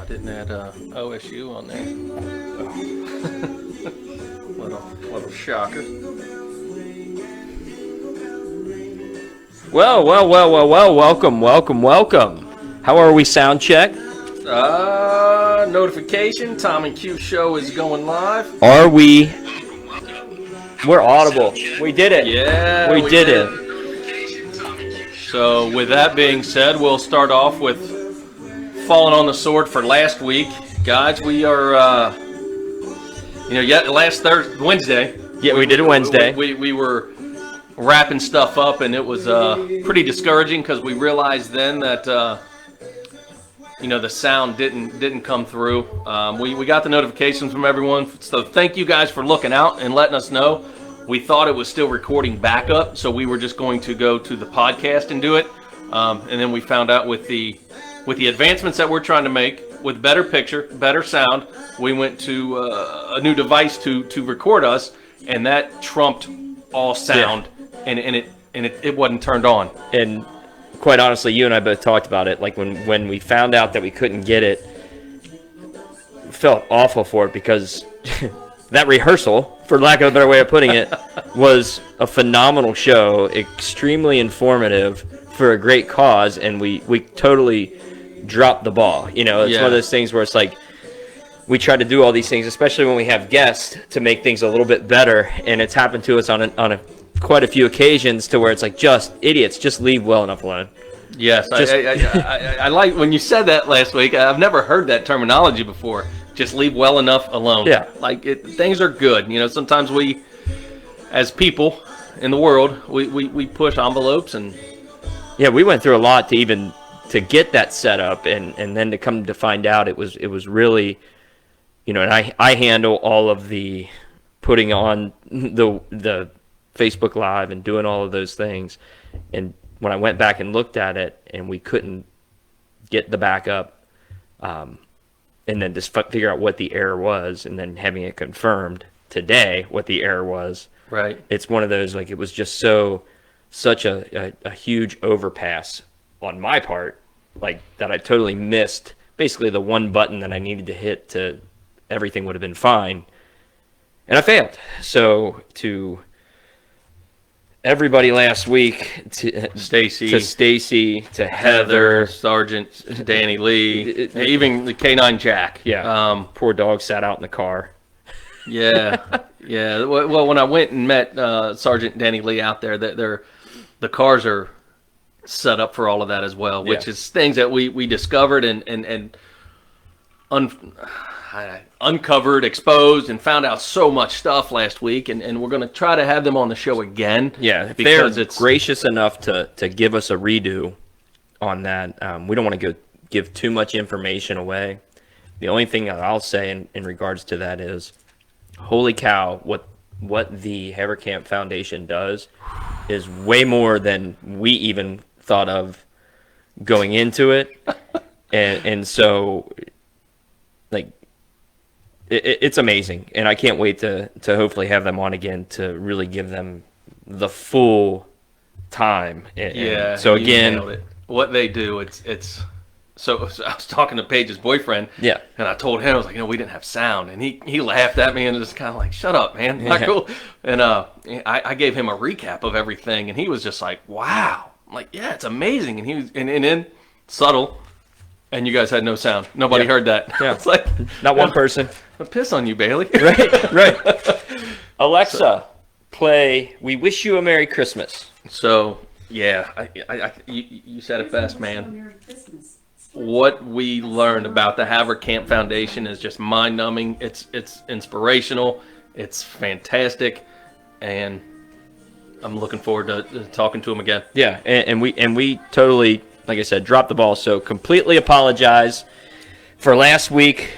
didn't add OSU on there. little shocker. Well. Welcome. How are we, sound check? Notification. Tom and Q show is going live. Are we? We're audible. We did it. Yeah, we did it. So with that being said, we'll start off with falling on the sword for last week. Guys, we are, last Wednesday. Yeah, we did it Wednesday. We were wrapping stuff up, and it was pretty discouraging because we realized then that the sound didn't come through. We got the notifications from everyone, so thank you guys for looking out and letting us know. We thought it was still recording backup, so we were just going to go to the podcast and do it. And then we found out with the advancements that we're trying to make, with better picture, better sound, we went to a new device to record us, and that trumped all sound, and it wasn't turned on. And quite honestly, you and I both talked about it. Like when we found out that we couldn't get it, felt awful for it because that rehearsal, for lack of a better way of putting it, was a phenomenal show, extremely informative for a great cause, and we totally dropped the ball. It's one of those things where it's like we try to do all these things, especially when we have guests, to make things a little bit better, and it's happened to us on quite a few occasions to where it's like, just idiots, just leave well enough alone. Yes, I like when you said that last week. I've never heard that terminology before. Just leave well enough alone. Yeah. Things are good. Sometimes we, as people in the world, we push envelopes and... Yeah, we went through a lot to get that set up, and then to come to find out it was really, and I handle all of the putting on the Facebook Live and doing all of those things. And when I went back and looked at it and we couldn't get the backup, and then just figure out what the error was, and then having it confirmed today what the error was. Right. It's one of those, like, it was just such a huge overpass on my part, like, that I totally missed basically the one button that I needed to hit to everything would have been fine. And I failed. So to everybody last week, to Stacy, to Heather, Sergeant Danny Lee, even the K9 Jack. Yeah. Poor dog sat out in the car. Yeah. Yeah. Well, when I went and met Sergeant Danny Lee out there, the cars are set up for all of that as well, which is things that we discovered and uncovered, exposed, and found out so much stuff last week, and we're going to try to have them on the show again. Yeah, if they're gracious enough to give us a redo on that. We don't want to give too much information away. The only thing that I'll say in regards to that is, holy cow, what the Haverkamp Foundation does is way more than we even thought of going into it. and so, like, it's amazing, and I can't wait to hopefully have them on again to really give them the full time. So again, what they do, it's. So I was talking to Paige's boyfriend, and I told him, I was like, we didn't have sound, and he laughed at me and was kind of like, shut up, man, not cool. And I gave him a recap of everything, and he was just like, wow. I'm like, yeah, it's amazing. And he was and then subtle. And you guys had no sound. Nobody heard that. Yeah. It's like, not one person. I'll piss on you, Bailey. Right. Alexa, play "We Wish You a Merry Christmas." So, yeah, you said it best, man. What we learned about the Haverkamp Foundation is just mind-numbing. It's inspirational. It's fantastic, and I'm looking forward to talking to him again. Yeah, and we totally, like I said, dropped the ball, so completely apologize for last week,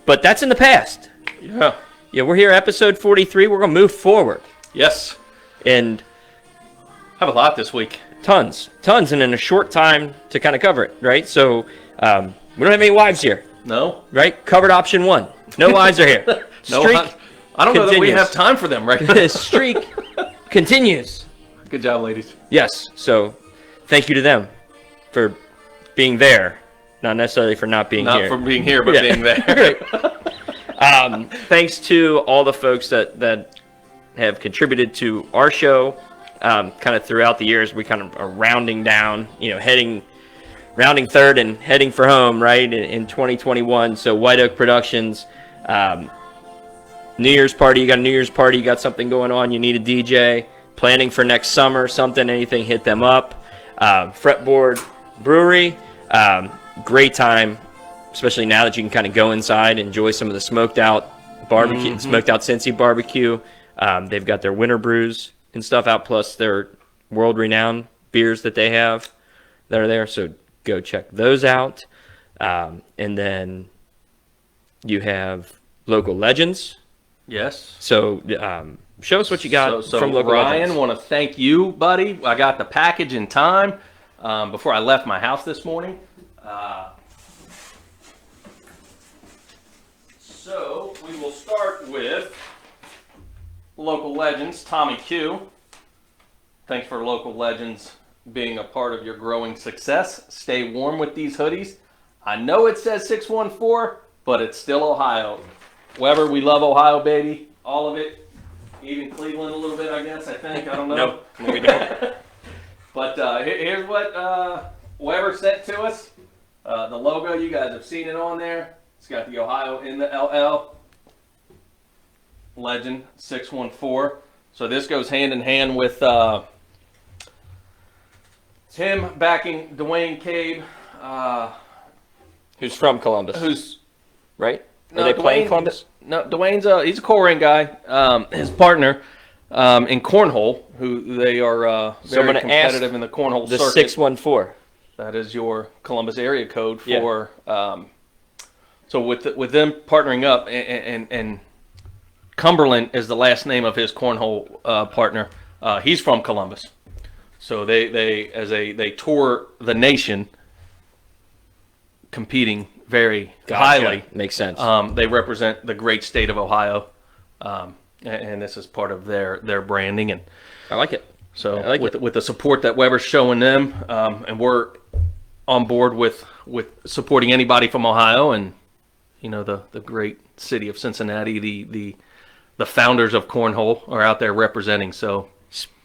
but that's in the past. Yeah, we're here, episode 43. We're going to move forward. Yes. And have a lot this week. Tons, and in a short time to kind of cover it, right? So we don't have any wives here. No. Right? Covered option 1. No wives are here. Streak I don't know that we have time for them right now. The streak continues. Good job, ladies. Yes, so thank you to them for being there Not necessarily for not being here. Not for being here, but being there. Thanks to all the folks that have contributed to our show, kind of throughout the years. We kind of are rounding down, rounding third and heading for home, right, in 2021. So White Oak Productions, New Year's party, you got something going on, you need a DJ, planning for next summer, anything, hit them up. Fretboard Brewery, great time, especially now that you can kind of go inside, enjoy some of the smoked out barbecue, smoked out Cincy barbecue. They've got their winter brews and stuff out, plus their world-renowned beers that they have that are there. So go check those out. And then you have Local Legends. Yes. So show us what you got from Local Legends. Ryan, want to thank you, buddy. I got the package in time before I left my house this morning. So we will start with Local Legends, Tommy Q. Thanks for Local Legends being a part of your growing success. Stay warm with these hoodies. I know it says 614, but it's still Ohio. Weber, we love Ohio, baby. All of it. Even Cleveland a little bit, I guess, I don't know. Nope, we don't. But here's what Weber sent to us. The logo, you guys have seen it on there. It's got the Ohio in the LL. Legend 614. So this goes hand in hand with him backing Dwayne Cabe. Who's from Columbus. Who's right? Are they playing Columbus? No, Dwayne's he's a core ring guy. His partner in cornhole, who they are very competitive in the cornhole the circuit. 614. That is your Columbus area code for. So with them partnering up, and Cumberland is the last name of his cornhole partner. He's from Columbus, so they tour the nation, competing very highly. Makes sense. They represent the great state of Ohio, and this is part of their branding. And I like it. So I like with the support that Weber's showing them, and we're on board with supporting anybody from Ohio, and the great city of Cincinnati, the founders of cornhole are out there representing. So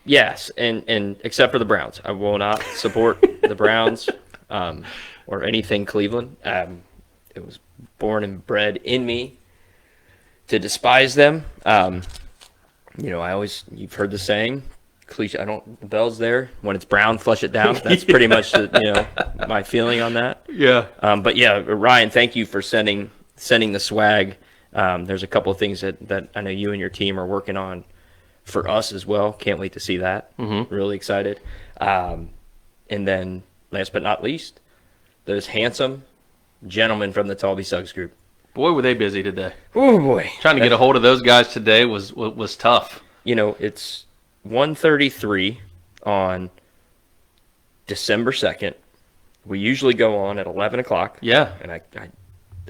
yes, and except for the Browns, I will not support the Browns or anything Cleveland. It was born and bred in me to despise them. You've heard the saying, cliche. The bell's there when it's brown, flush it down. That's pretty much my feeling on that. Yeah. But yeah, Ryan, thank you for sending the swag. There's a couple of things that I know you and your team are working on for us as well. Can't wait to see that. Really excited. And then last but not least, those handsome gentlemen from the Talby Suggs group. Boy, were they busy today. Oh boy. Trying to get a hold of those guys today was tough. It's 1:33 on December 2nd. We usually go on at 11 o'clock. Yeah. And I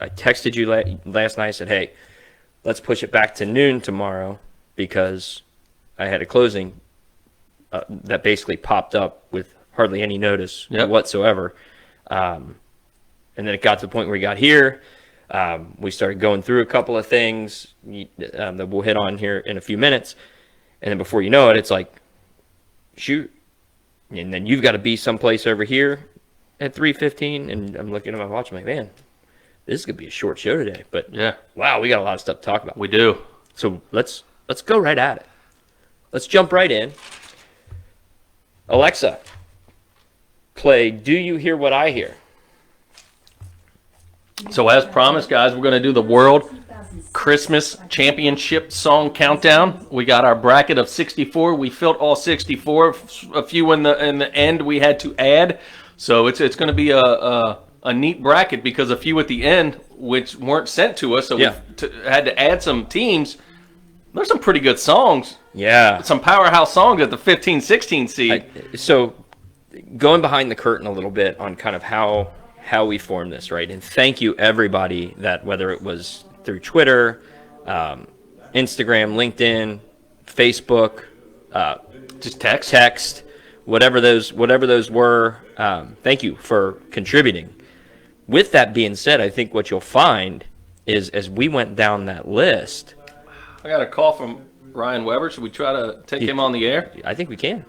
texted you last night. I said, hey, let's push it back to noon tomorrow because I had a closing that basically popped up with hardly any notice whatsoever. And then it got to the point where we got here. We started going through a couple of things that we'll hit on here in a few minutes. And then before you know it, it's like, shoot. And then you've got to be someplace over here at 3:15. And I'm looking at my watch. I'm like, man, this is going to be a short show today. But yeah, wow, we got a lot of stuff to talk about. We do. So let's go right at it. Let's jump right in. Alexa, play Do You Hear What I Hear? So as promised, guys, we're going to do the World Christmas Championship Song Countdown. We got our bracket of 64. We filled all 64. A few in the end we had to add. So it's going to be a neat bracket because a few at the end which weren't sent to us, so we had to add some teams. There's some pretty good songs. Yeah. Some powerhouse songs at the 15-16 seed. So going behind the curtain a little bit on kind of how we formed this, right? And thank you everybody that, whether it was through Twitter, Instagram, LinkedIn, Facebook, just text, whatever those were. Thank you for contributing. with that being said, I think what you'll find is as we went down that list, I got a call from Ryan Weber. Should we try to take him on the air? I think we can.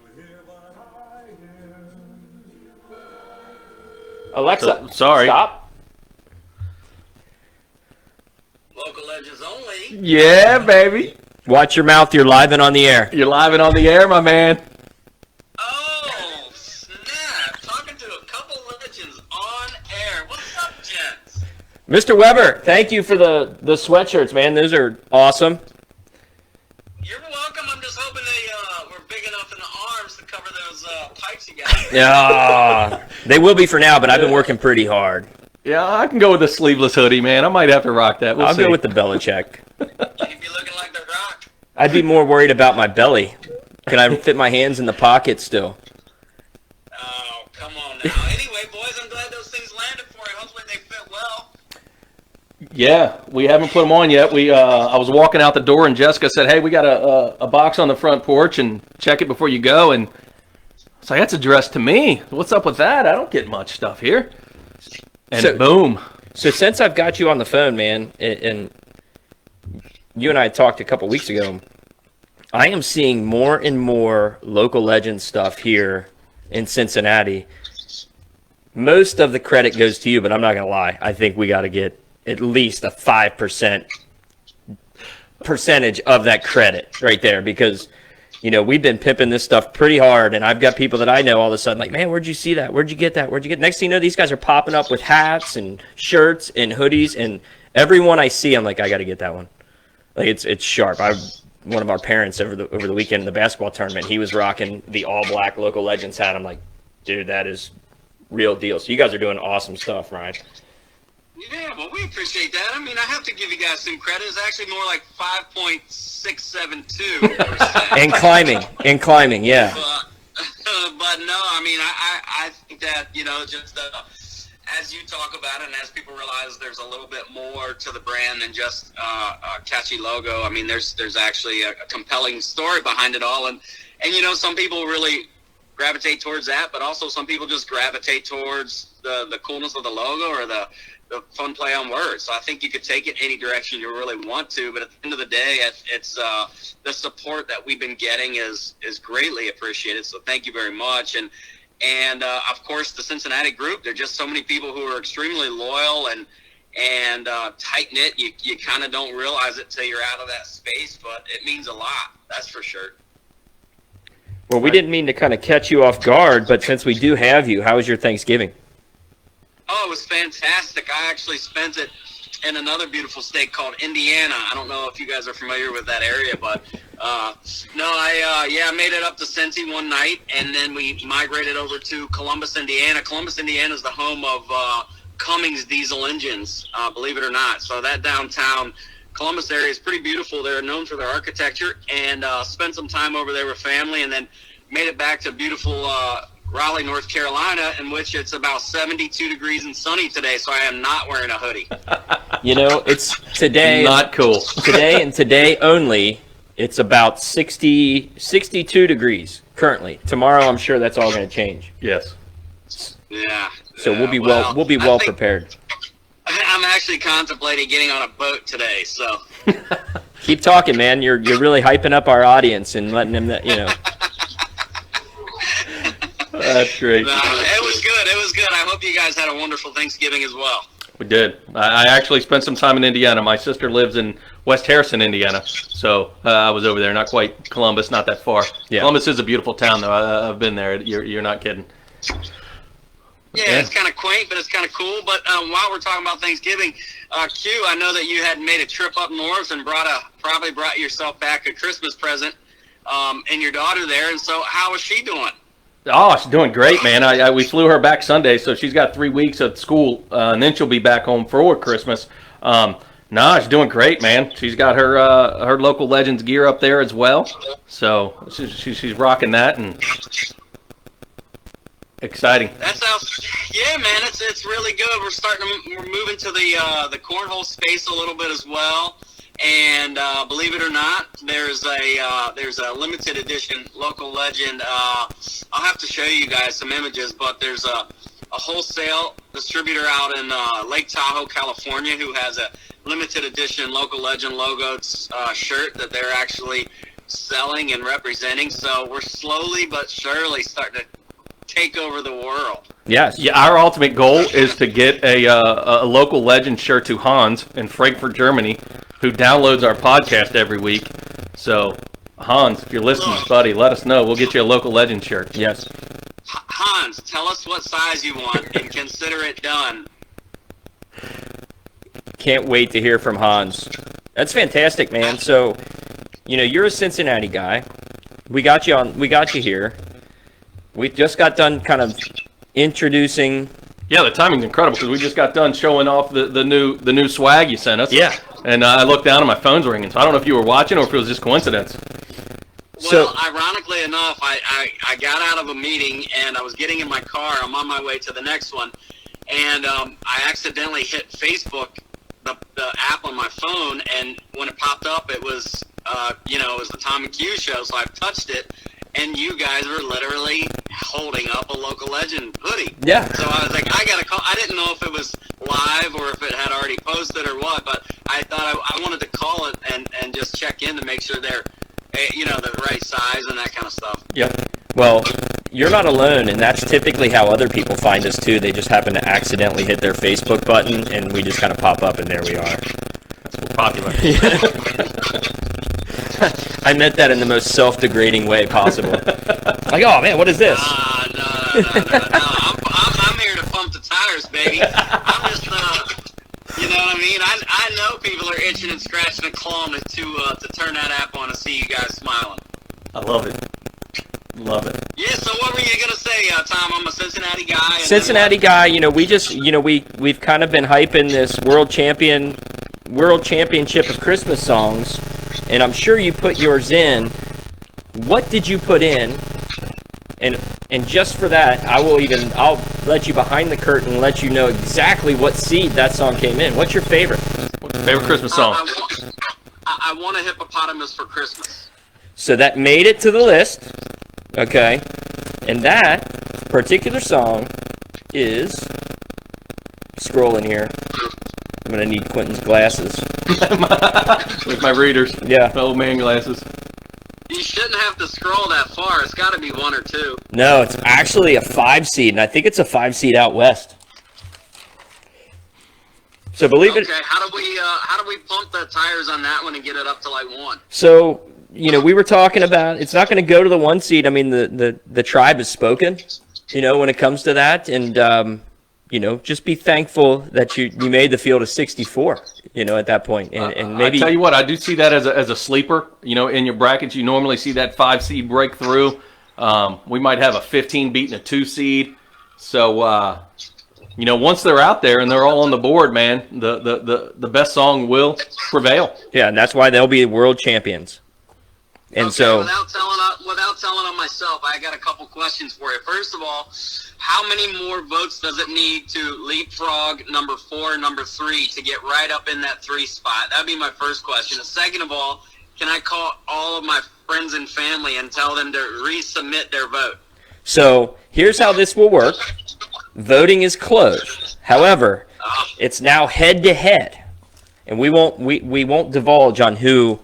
Alexa, sorry. Stop. Local Legends only. Yeah, baby. Watch your mouth. You're live and on the air. You're live and on the air, my man. Oh, snap. Talking to a couple legends on air. What's up, gents? Mr. Weber, thank you for the sweatshirts, man. Those are awesome. You're welcome. I'm just hoping they were big enough in the arms to cover those pipes you got. Yeah, they will be for now, but I've been working pretty hard. Yeah, I can go with the sleeveless hoodie, man. I might have to rock that. We'll I'll see. go with the Belichick. Keep you looking like The Rock. I'd be more worried about my belly. Can I fit my hands in the pocket still? Oh, come on now. Anyway, boys, I'm glad those things landed for you. Hopefully they fit well. Yeah, we haven't put them on yet. I was walking out the door, and Jessica said, "Hey, we got a box on the front porch, and check it before you go." And I was like, "That's addressed to me. What's up with that? I don't get much stuff here." And boom. So since I've got you on the phone, man, and you and I talked a couple weeks ago, I am seeing more and more local legend stuff here in Cincinnati. Most of the credit goes to you, but I'm not going to lie. I think we got to get at least a 5% percentage of that credit right there because, you know, we've been pimping this stuff pretty hard, and I've got people that I know all of a sudden like, man, where'd you see that? Where'd you get that? Where'd you get? Next thing you know, these guys are popping up with hats and shirts and hoodies, and everyone I see, I'm like, I got to get that one. Like it's sharp. One of our parents over the weekend in the basketball tournament, he was rocking the all black local legends hat. I'm like, dude, that is real deal. So you guys are doing awesome stuff, Ryan. Yeah, well, we appreciate that. I mean, I have to give you guys some credit. It's actually more like 5.672%. And climbing, yeah. But no, I mean, I think that, you know, just as you talk about it and as people realize there's a little bit more to the brand than just a catchy logo. I mean, there's actually a compelling story behind it all. And, you know, some people really gravitate towards that, but also some people just gravitate towards the coolness of the logo or the fun play on words. So I think you could take it any direction you really want to, but at the end of the day, it's the support that we've been getting is greatly appreciated. So thank you very much. And of course, the Cincinnati group, there are just so many people who are extremely loyal and tight-knit. You kind of don't realize it till you're out of that space, but it means a lot. That's for sure. Well, we didn't mean to kind of catch you off guard, but since we do have you, how was your Thanksgiving? Oh, it was fantastic. I actually spent it in another beautiful state called Indiana. I don't know if you guys are familiar with that area, but I made it up to Cincy one night, and then we migrated over to Columbus, Indiana. Columbus, Indiana is the home of Cummins diesel engines, believe it or not. So that downtown Columbus area is pretty beautiful. They're known for their architecture, and spent some time over there with family, and then made it back to beautiful Raleigh, North Carolina, in which it's about 72 degrees and sunny today, so I am not wearing a hoodie. You know, it's today. Not cool. Today and today only, it's about 62 degrees currently. Tomorrow, I'm sure that's all going to change. Yes. Yeah. So we'll be well prepared. I'm actually contemplating getting on a boat today, so. Keep talking, man. You're really hyping up our audience and letting them, you know. That's great. No, it was good. It was good. I hope you guys had a wonderful Thanksgiving as well. We did. I actually spent some time in Indiana. My sister lives in West Harrison, Indiana, so I was over there. Not quite Columbus, not that far. Yeah. Columbus is a beautiful town, though. I've been there. You're not kidding. Yeah, it's kind of quaint, but it's kind of cool. But while we're talking about Thanksgiving, Q, I know that you had made a trip up north and probably brought yourself back a Christmas present and your daughter there. And so how is she doing? Oh, she's doing great, man. We flew her back Sunday, so she's got 3 weeks at school, and then she'll be back home for Christmas. She's doing great, man. She's got her local Legends gear up there as well, so she's rocking that and exciting. That sounds, yeah, man. It's really good. We're moving to the cornhole space a little bit as well. And believe it or not, there's a limited edition local legend. I'll have to show you guys some images, but there's a wholesale distributor out in Lake Tahoe, California, who has a limited edition Local Legend logo shirt that they're actually selling and representing. So we're slowly but surely starting to take over the world. Yes. Yeah, our ultimate goal is to get a Local Legend shirt to Hans in Frankfurt, Germany, who downloads our podcast every week. So, Hans, if you're listening, buddy, let us know. We'll get you a Local Legend shirt. Yes. Hans, tell us what size you want and consider it done. Can't wait to hear from Hans. That's fantastic, man. So, you're a Cincinnati guy. We got you here. We just got done kind of introducing. Yeah, the timing's incredible because we just got done showing off the new swag you sent us. Yeah. And I looked down and my phone's ringing. So I don't know if you were watching or if it was just coincidence. Well, ironically enough, I got out of a meeting and I was getting in my car. I'm on my way to the next one. And I accidentally hit Facebook, the app on my phone. And when it popped up, it was, it was the Tom and Q show. So I touched it. And you guys were literally holding up a Local Legend hoodie. Yeah. So I was like, I got to call. I didn't know if it was live or if it had already posted or what, but I thought I wanted to call it and just check in to make sure they're, the right size and that kind of stuff. Yeah. Well, you're not alone, and that's typically how other people find us, too. They just happen to accidentally hit their Facebook button, and we just kind of pop up, and there we are. We're popular. I meant that in the most self-degrading way possible. Like, oh, man, what is this? No. I'm here to pump the tires, baby. I'm just, you know what I mean? I know people are itching and scratching and clawing to turn that app on and see you guys smiling. I love it. Love it. Yeah, so what were you going to say, Tom? I'm a Cincinnati guy. Cincinnati guy, we just, we've kind of been hyping this world championship of Christmas songs, and I'm sure you put yours in. What did you put in? And just for that, I'll let you behind the curtain and let you know exactly what seed that song came in. What's your favorite? What's your favorite Christmas song? I want a hippopotamus for Christmas. So that made it to the list, okay? And that particular song is, scrolling here, I'm going to need Quentin's glasses. With my readers. Yeah. My old man glasses. You shouldn't have to scroll that far. It's got to be 1 or 2. No, it's actually a 5 seed, and I think it's a 5 seed out west. So believe it. Okay, how do we pump the tires on that one and get it up to like 1? So, we were talking about it's not going to go to the 1 seed. I mean, the tribe has spoken, when it comes to that, and just be thankful that you made the field of 64, at that point. And maybe I tell you what, I do see that as a sleeper. In your brackets, you normally see that 5 seed break through. We might have a 15 beating a 2 seed. So, once they're out there and they're all on the board, man, the best song will prevail. Yeah, and that's why they'll be world champions. And okay, so, without telling on myself, I got a couple questions for you. First of all, how many more votes does it need to leapfrog number 4, number 3 to get right up in that 3 spot? That'd be my first question. And second of all, can I call all of my friends and family and tell them to resubmit their vote? So here's how this will work. Voting is closed. However, it's now head to head, and we won't divulge on who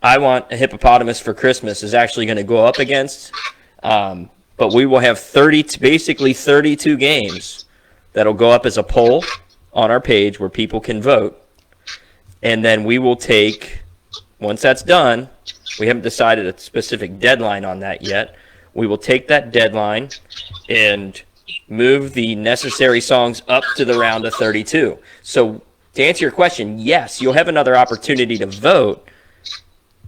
I Want a Hippopotamus for Christmas is actually going to go up against. But we will have basically 32 games that'll go up as a poll on our page where people can vote. And then we will take, once that's done, we haven't decided a specific deadline on that yet. We will take that deadline and move the necessary songs up to the round of 32. So to answer your question, yes, you'll have another opportunity to vote.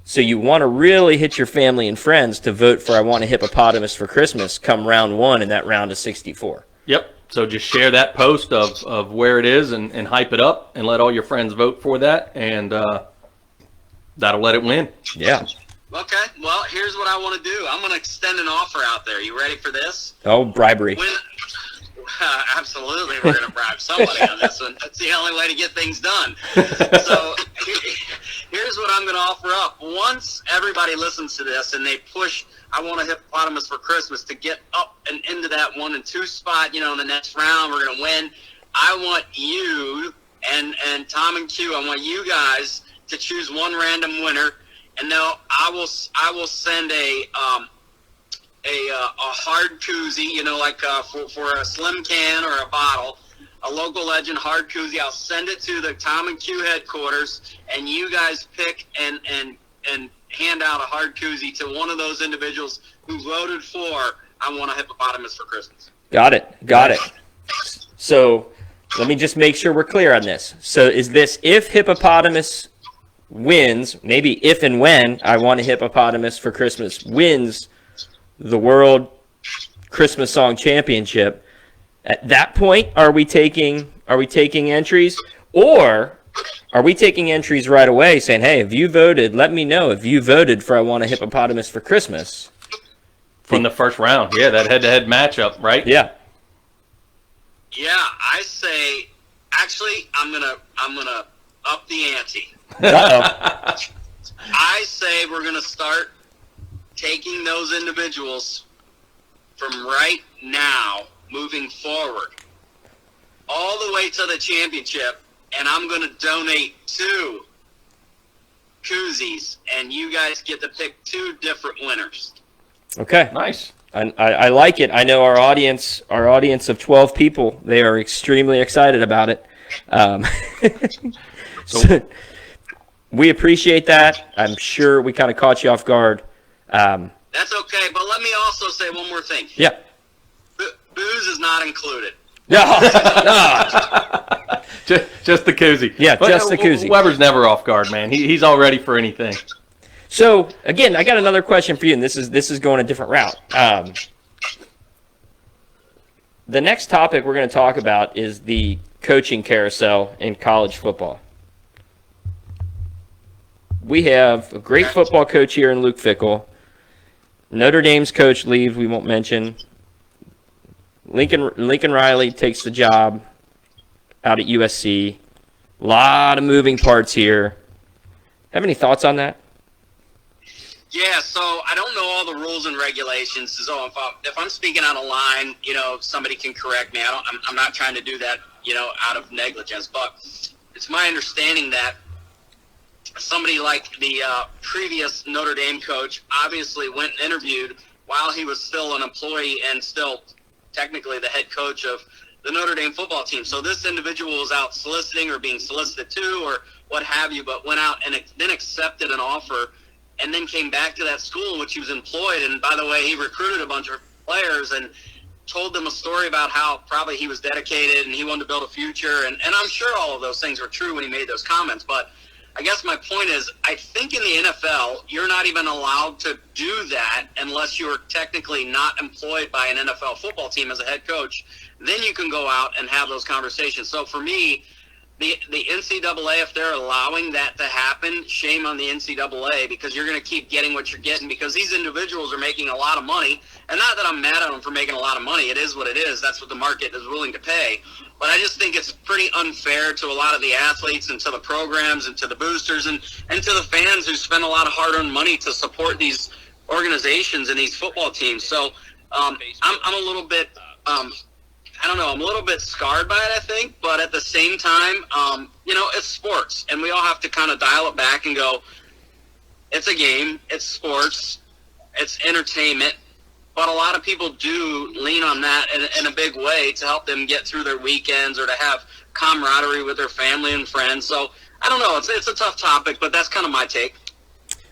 So you want to really hit your family and friends to vote for I Want a Hippopotamus for Christmas come round 1 in that round of 64. Yep. So just share that post of where it is and hype it up and let all your friends vote for that, and that'll let it win. Yeah. Okay, well, here's what I want to do. I'm going to extend an offer out there. You ready for this? Oh, bribery. Absolutely, we're going to bribe somebody on this one. That's the only way to get things done. So here's what I'm going to offer up. Once everybody listens to this and they push I Want a Hippopotamus for Christmas to get up and into that 1 and 2 spot, in the next round, we're going to win. I want you and Tom and Q, I want you guys to choose one random winner, and now I will send a hard koozie, like for a slim can or a bottle, a local legend hard koozie. I'll send it to the Tom and Q headquarters, and you guys pick and hand out a hard koozie to one of those individuals who voted for I Want a Hippopotamus for Christmas. Got it. So let me just make sure we're clear on this. So is this if Hippopotamus wins, maybe if and when I Want a Hippopotamus for Christmas wins the World Christmas Song Championship, at that point are we taking entries, or are we taking entries right away saying, hey, if you voted, let me know if you voted for I Want a Hippopotamus for Christmas? From the first round. Yeah, that head-to-head matchup, right? Yeah. Yeah, I say, actually, I'm gonna up the ante. Uh-oh. I say we're gonna start taking those individuals from right now, moving forward, all the way to the championship, and I'm gonna donate 2 koozies, and you guys get to pick 2 different winners. Okay. Nice. I like it. I know our audience of 12 people, they are extremely excited about it. So we appreciate that. I'm sure we kind of caught you off guard. That's okay, but let me also say one more thing. Yeah. Booze is not included. No. Just the koozie. Yeah, just the koozie. Weber's never off guard, man. He's all ready for anything. So again, I got another question for you, and this is going a different route. The next topic we're going to talk about is the coaching carousel in college football. We have a great football coach here in Luke Fickell. Notre Dame's coach leaves, we won't mention. Lincoln Riley takes the job out at USC. A lot of moving parts here. Have any thoughts on that? Yeah, so I don't know all the rules and regulations. So if I'm speaking out of line, somebody can correct me. I'm not trying to do that, out of negligence. But it's my understanding that somebody like the previous Notre Dame coach obviously went and interviewed while he was still an employee and still technically the head coach of the Notre Dame football team. So this individual was out soliciting or being solicited to or what have you, but went out and then accepted an offer and then came back to that school in which he was employed. And by the way, he recruited a bunch of players and told them a story about how probably he was dedicated and he wanted to build a future. And I'm sure all of those things were true when he made those comments. But I guess my point is, I think in the NFL, you're not even allowed to do that unless you're technically not employed by an NFL football team as a head coach. Then you can go out and have those conversations. So for me, the NCAA, if they're allowing that to happen, shame on the NCAA, because you're going to keep getting what you're getting because these individuals are making a lot of money. And not that I'm mad at them for making a lot of money. It is what it is. That's what the market is willing to pay. But I just think it's pretty unfair to a lot of the athletes and to the programs and to the boosters and to the fans who spend a lot of hard-earned money to support these organizations and these football teams. So I'm a little bit I'm a little bit scarred by it, I think. But at the same time, it's sports. And we all have to kind of dial it back and go, it's a game, it's sports, it's entertainment. But a lot of people do lean on that in a big way to help them get through their weekends or to have camaraderie with their family and friends. So I don't know. It's a tough topic, but that's kind of my take.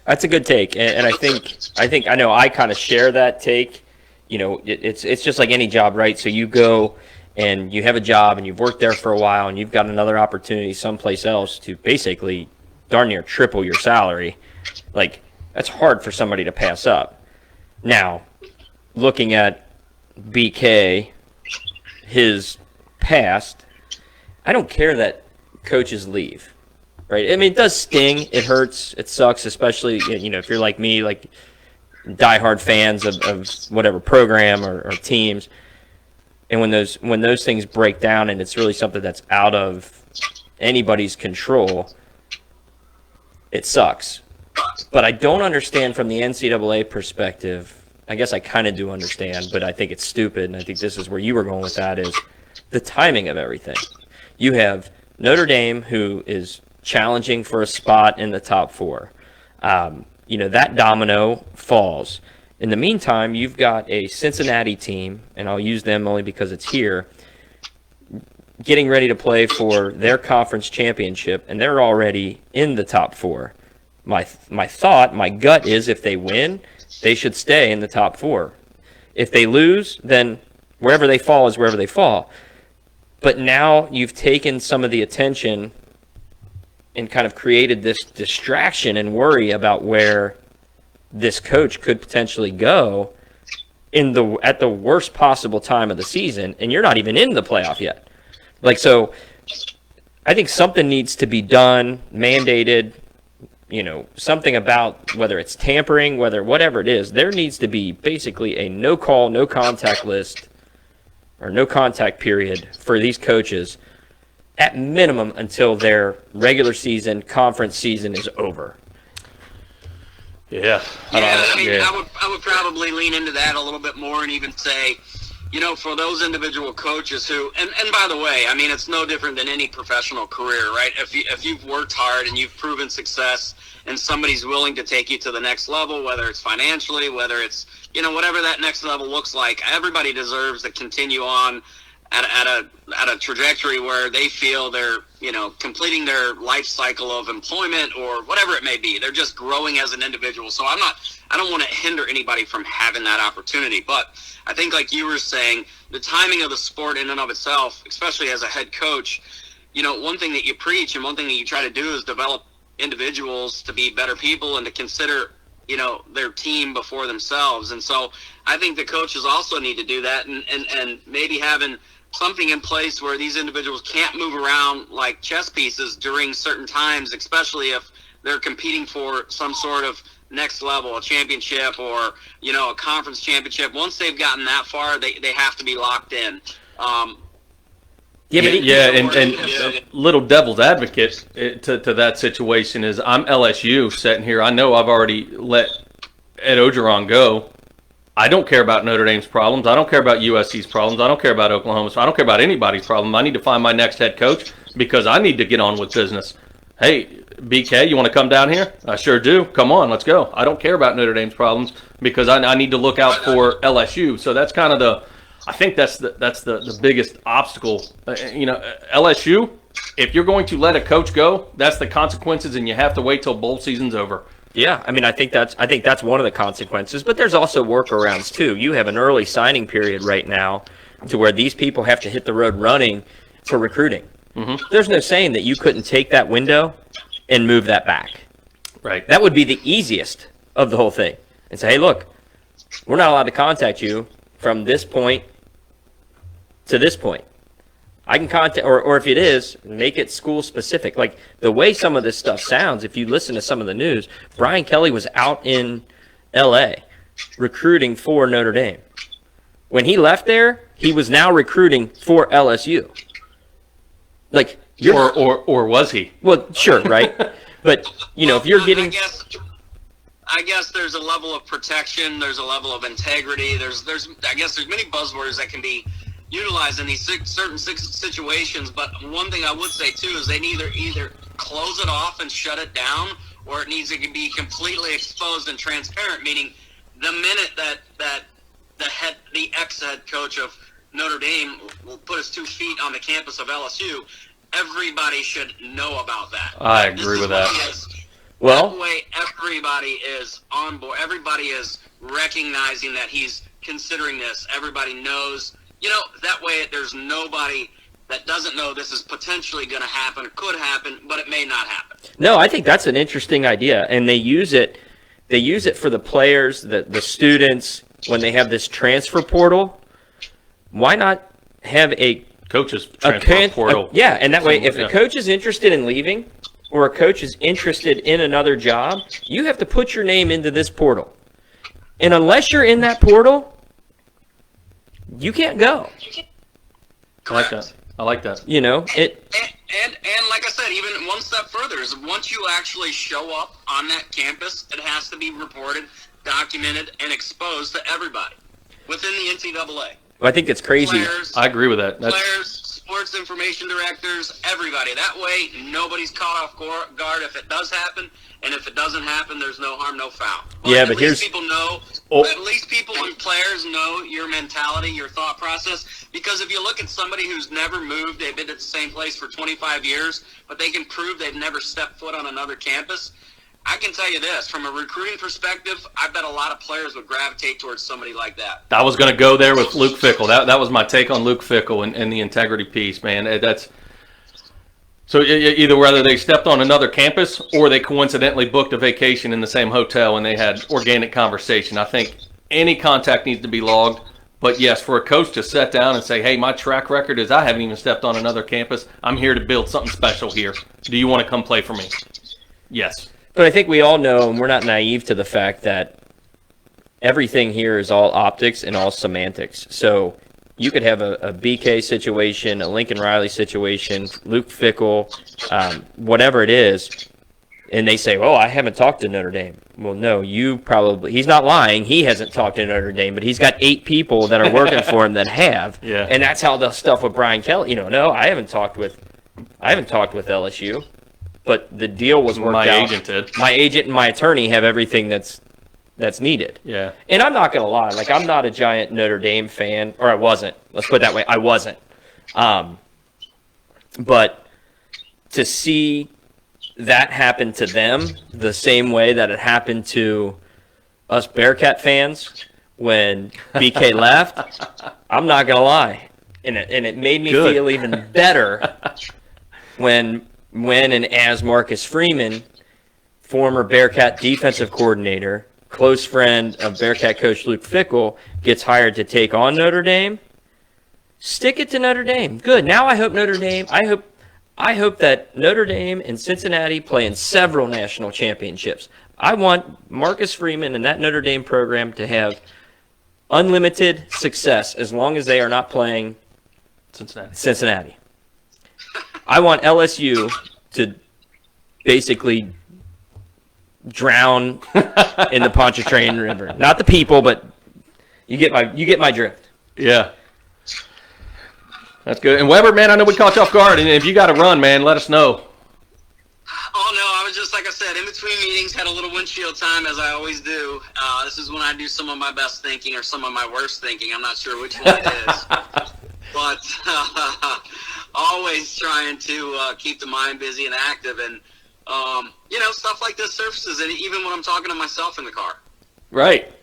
That's a good take, and I know I kind of share that take. It's just like any job, right? So you go and you have a job and you've worked there for a while and you've got another opportunity someplace else to basically darn near triple your salary. Like, that's hard for somebody to pass up. Now, looking at BK, his past, I don't care that coaches leave, right? I mean, it does sting. It hurts. It sucks, especially, if you're like me, like diehard fans of whatever program or teams. And when those things break down and it's really something that's out of anybody's control, it sucks. But I don't understand from the NCAA perspective. I guess I kind of do understand, but I think it's stupid, and I think this is where you were going with that, is the timing of everything. You have Notre Dame, who is challenging for a spot in the top 4. That domino falls. In the meantime, you've got a Cincinnati team, and I'll use them only because it's here, getting ready to play for their conference championship, and they're already in the top 4. My gut is if they win, they should stay in the top 4. If they lose, then wherever they fall is wherever they fall. But now you've taken some of the attention and kind of created this distraction and worry about where this coach could potentially go at the worst possible time of the season, and you're not even in the playoff yet. So I think something needs to be done, mandated, something about whether it's tampering, whatever it is. There needs to be basically a no call, no contact list or no contact period for these coaches at minimum until their regular season, conference season is over. Yeah. I would probably lean into that a little bit more and even say, for those individual coaches who, and by the way, it's no different than any professional career, right? If you've worked hard and you've proven success and somebody's willing to take you to the next level, whether it's financially, whether it's, whatever that next level looks like, everybody deserves to continue on at a trajectory where they feel they're, completing their life cycle of employment or whatever it may be. They're just growing as an individual. So I don't want to hinder anybody from having that opportunity. But I think, like you were saying, the timing of the sport in and of itself, especially as a head coach, one thing that you preach and one thing that you try to do is develop individuals to be better people and to consider, their team before themselves. And so I think the coaches also need to do that and maybe having something in place where these individuals can't move around like chess pieces during certain times, especially if they're competing for some sort of next level, a championship or, a conference championship. Once they've gotten that far, they have to be locked in. And little devil's advocate to that situation is I'm LSU sitting here. I know I've already let Ed Ogeron go. I don't care about Notre Dame's problems. I don't care about USC's problems. I don't care about Oklahoma's. I don't care about anybody's problem. I need to find my next head coach because I need to get on with business. Hey, BK, you want to come down here? I sure do. Come on, let's go. I don't care about Notre Dame's problems because I need to look out for LSU. So that's kind of I think that's the biggest obstacle. LSU, if you're going to let a coach go, that's the consequences, and you have to wait till bowl season's over. Yeah, I think that's one of the consequences, but there's also workarounds too. You have an early signing period right now to where these people have to hit the road running for recruiting. Mm-hmm. There's no saying that you couldn't take that window and move that back. Right. That would be the easiest of the whole thing. And say, hey, look, we're not allowed to contact you from this point to this point. I can contact, or if it is, make it school specific. Like the way some of this stuff sounds, if you listen to some of the news, Brian Kelly was out in L.A. recruiting for Notre Dame. When he left there, he was now recruiting for LSU. Like, or was he? Well, sure, right? But if you're getting, I guess there's a level of protection. There's a level of integrity. I guess there's many buzzwords that can be utilized in these certain situations, but one thing I would say too is they need either close it off and shut it down, or it needs to be completely exposed and transparent. Meaning, the minute that the ex-head coach of Notre Dame will put his 2 feet on the campus of LSU, everybody should know about that. I agree with that. That way, everybody is on board. Everybody is recognizing that he's considering this. Everybody knows. That way there's nobody that doesn't know this is potentially going to happen, could happen, but it may not happen. No, I think that's an interesting idea, and they use it for the players, the students, when they have this transfer portal. Why not have a coach's transfer portal? And that way, if a coach is interested in leaving or a coach is interested in another job, you have to put your name into this portal. And unless you're in that portal, you can't go. I like that. And like I said, even one step further is once you actually show up on that campus, it has to be reported, documented, and exposed to everybody within the NCAA. Well, I think it's crazy. Players, I agree with that. players, sports information directors, everybody. That way, nobody's caught off guard if it does happen, and if it doesn't happen, there's no harm, no foul. Yeah, but at here's- least people know. Oh. At least people and players know your mentality, your thought process. Because if you look at somebody who's never moved, they've been at the same place for 25 years, but they can prove they've never stepped foot on another campus. I can tell you this, from a recruiting perspective, I bet a lot of players would gravitate towards somebody like that. I was going to go there with Luke Fickell. That was my take on Luke Fickell and the integrity piece, man. That's so either whether they stepped on another campus or they coincidentally booked a vacation in the same hotel and they had organic conversation. I think any contact needs to be logged. But yes, for a coach to sit down and say, hey, my track record is I haven't even stepped on another campus. I'm here to build something special here. Do you want to come play for me? Yes. But I think we all know, and we're not naive to the fact that everything here is all optics and all semantics. So you could have a BK situation, a Lincoln Riley situation, Luke Fickell, whatever it is, and they say, oh, I haven't talked to Notre Dame. Well, no, he's not lying. He hasn't talked to Notre Dame, but he's got 8 people that are working for him that have. Yeah. And that's how the stuff with Brian Kelly, no, I haven't talked with LSU. But the deal was worked out. My agent did. My agent and my attorney have everything that's needed. Yeah. And I'm not going to lie. Like, I'm not a giant Notre Dame fan. Or I wasn't. Let's put it that way. I wasn't. But to see that happen to them the same way that it happened to us Bearcat fans when BK left, I'm not going to lie. And it made me Good. feel even better when and as Marcus Freeman, former Bearcat defensive coordinator, close friend of Bearcat coach Luke Fickell, gets hired to take on Notre Dame. Stick it to Notre Dame. Good. Now I hope I hope that Notre Dame and Cincinnati play in several national championships. I want Marcus Freeman and that Notre Dame program to have unlimited success as long as they are not playing Cincinnati. I want LSU to basically drown in the Pontchartrain River. Not the people, but you get my drift. Yeah. That's good. And Weber, man, I know we caught you off guard. And if you got to run, man, let us know. Oh, no, I was just, like I said, in between meetings, had a little windshield time, as I always do. This is when I do some of my best thinking or some of my worst thinking. I'm not sure which one it is. But always trying to keep the mind busy and active. And, stuff like this surfaces, and even when I'm talking to myself in the car. Right.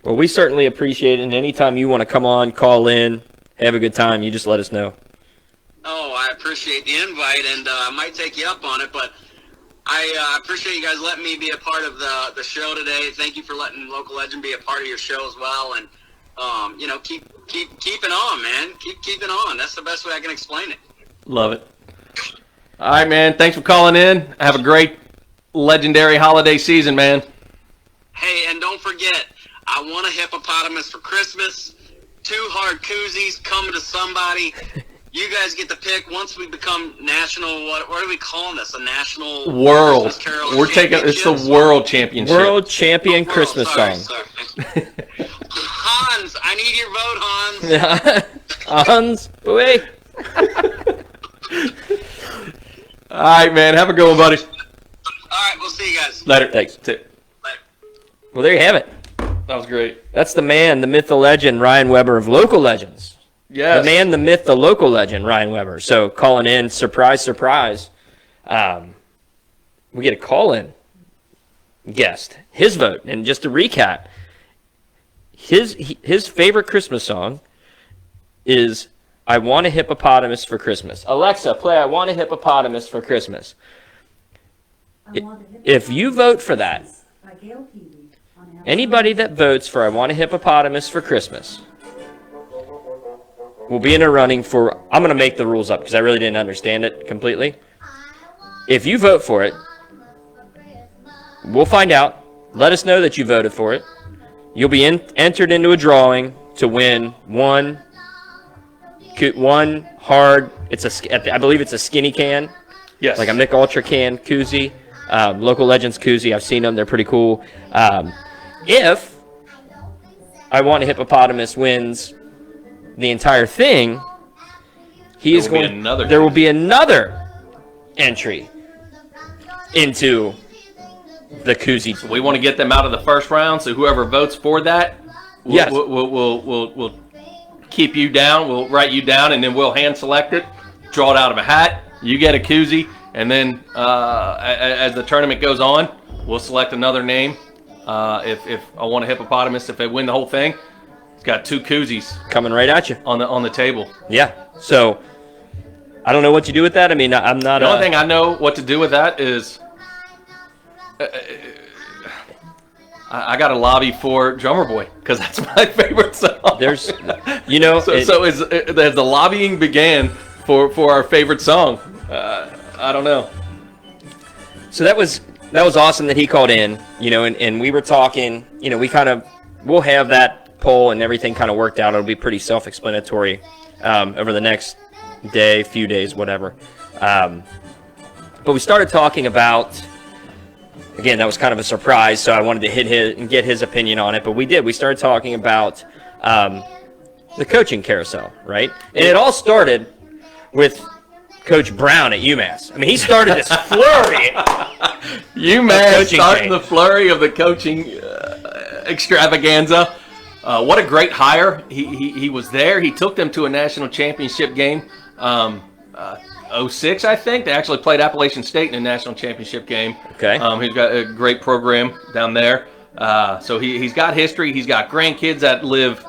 Well, we certainly appreciate it. And anytime you want to come on, call in, have a good time, you just let us know. Oh, I appreciate the invite, and I might take you up on it, but I appreciate you guys letting me be a part of the show today. Thank you for letting Local Legend be a part of your show as well, and keep keeping on, man. Keep keeping on. That's the best way I can explain it. Love it. All right, man. Thanks for calling in. Have a great legendary holiday season, man. Hey, and don't forget, I want a hippopotamus for Christmas. 2 hard koozies coming to somebody. You guys get to pick. Once we become national, what are we calling this? A national World. Christmas Carol We're taking it's the world championship. World champion World, Christmas sorry. song. Hans, I need your vote, Hans. Hans, wait. All right, man. Have a good one, buddy. All right, we'll see you guys. Later. Thanks. Later. Well, there you have it. That was great. That's the man, the myth, the legend, Ryan Weber of Local Legends. Yes. The man, the myth, the local legend, Ryan Weber. So calling in, surprise, surprise. We get a call-in guest, his vote. And just to recap, his favorite Christmas song is I Want a Hippopotamus for Christmas. Alexa, play I Want a Hippopotamus for Christmas. If you vote for that, anybody that votes for I Want a Hippopotamus for Christmas will be in a running for, I'm going to make the rules up because I really didn't understand it completely. If you vote for it, we'll find out. Let us know that you voted for it. You'll be entered into a drawing to win one One hard. I believe it's a skinny can. Yes. Like a Mick Ultra can koozie. Local Legends koozie. I've seen them. They're pretty cool. If I Want a Hippopotamus wins the entire thing, there will be another entry into the koozie. So we want to get them out of the first round. So whoever votes for that, we'll keep you down. We'll write you down, and then we'll hand select it, draw it out of a hat. You get a koozie, and then as the tournament goes on, we'll select another name. If I Want a Hippopotamus, if they win the whole thing, it's got 2 koozies coming right at you on the table. Yeah. So I don't know what you do with that. I mean, I'm not. The only thing I know what to do with that is I got to lobby for Drummer Boy because that's my favorite song. There's, as the lobbying began for our favorite song, I don't know. So that was awesome that he called in, and we were talking, we'll have that poll and everything kind of worked out. It'll be pretty self-explanatory over the next day, few days, whatever. But we started talking about, again, that was kind of a surprise, so I wanted to get his opinion on it. But we did. We started talking about the coaching carousel, right? And it all started with Coach Brown at UMass. I mean, he started this flurry. UMass starting the flurry of the coaching extravaganza. What a great hire. He was there. He took them to a national championship game. 06, I think. They actually played Appalachian State in a national championship game. Okay. He's got a great program down there. So he's got history. He's got grandkids that live,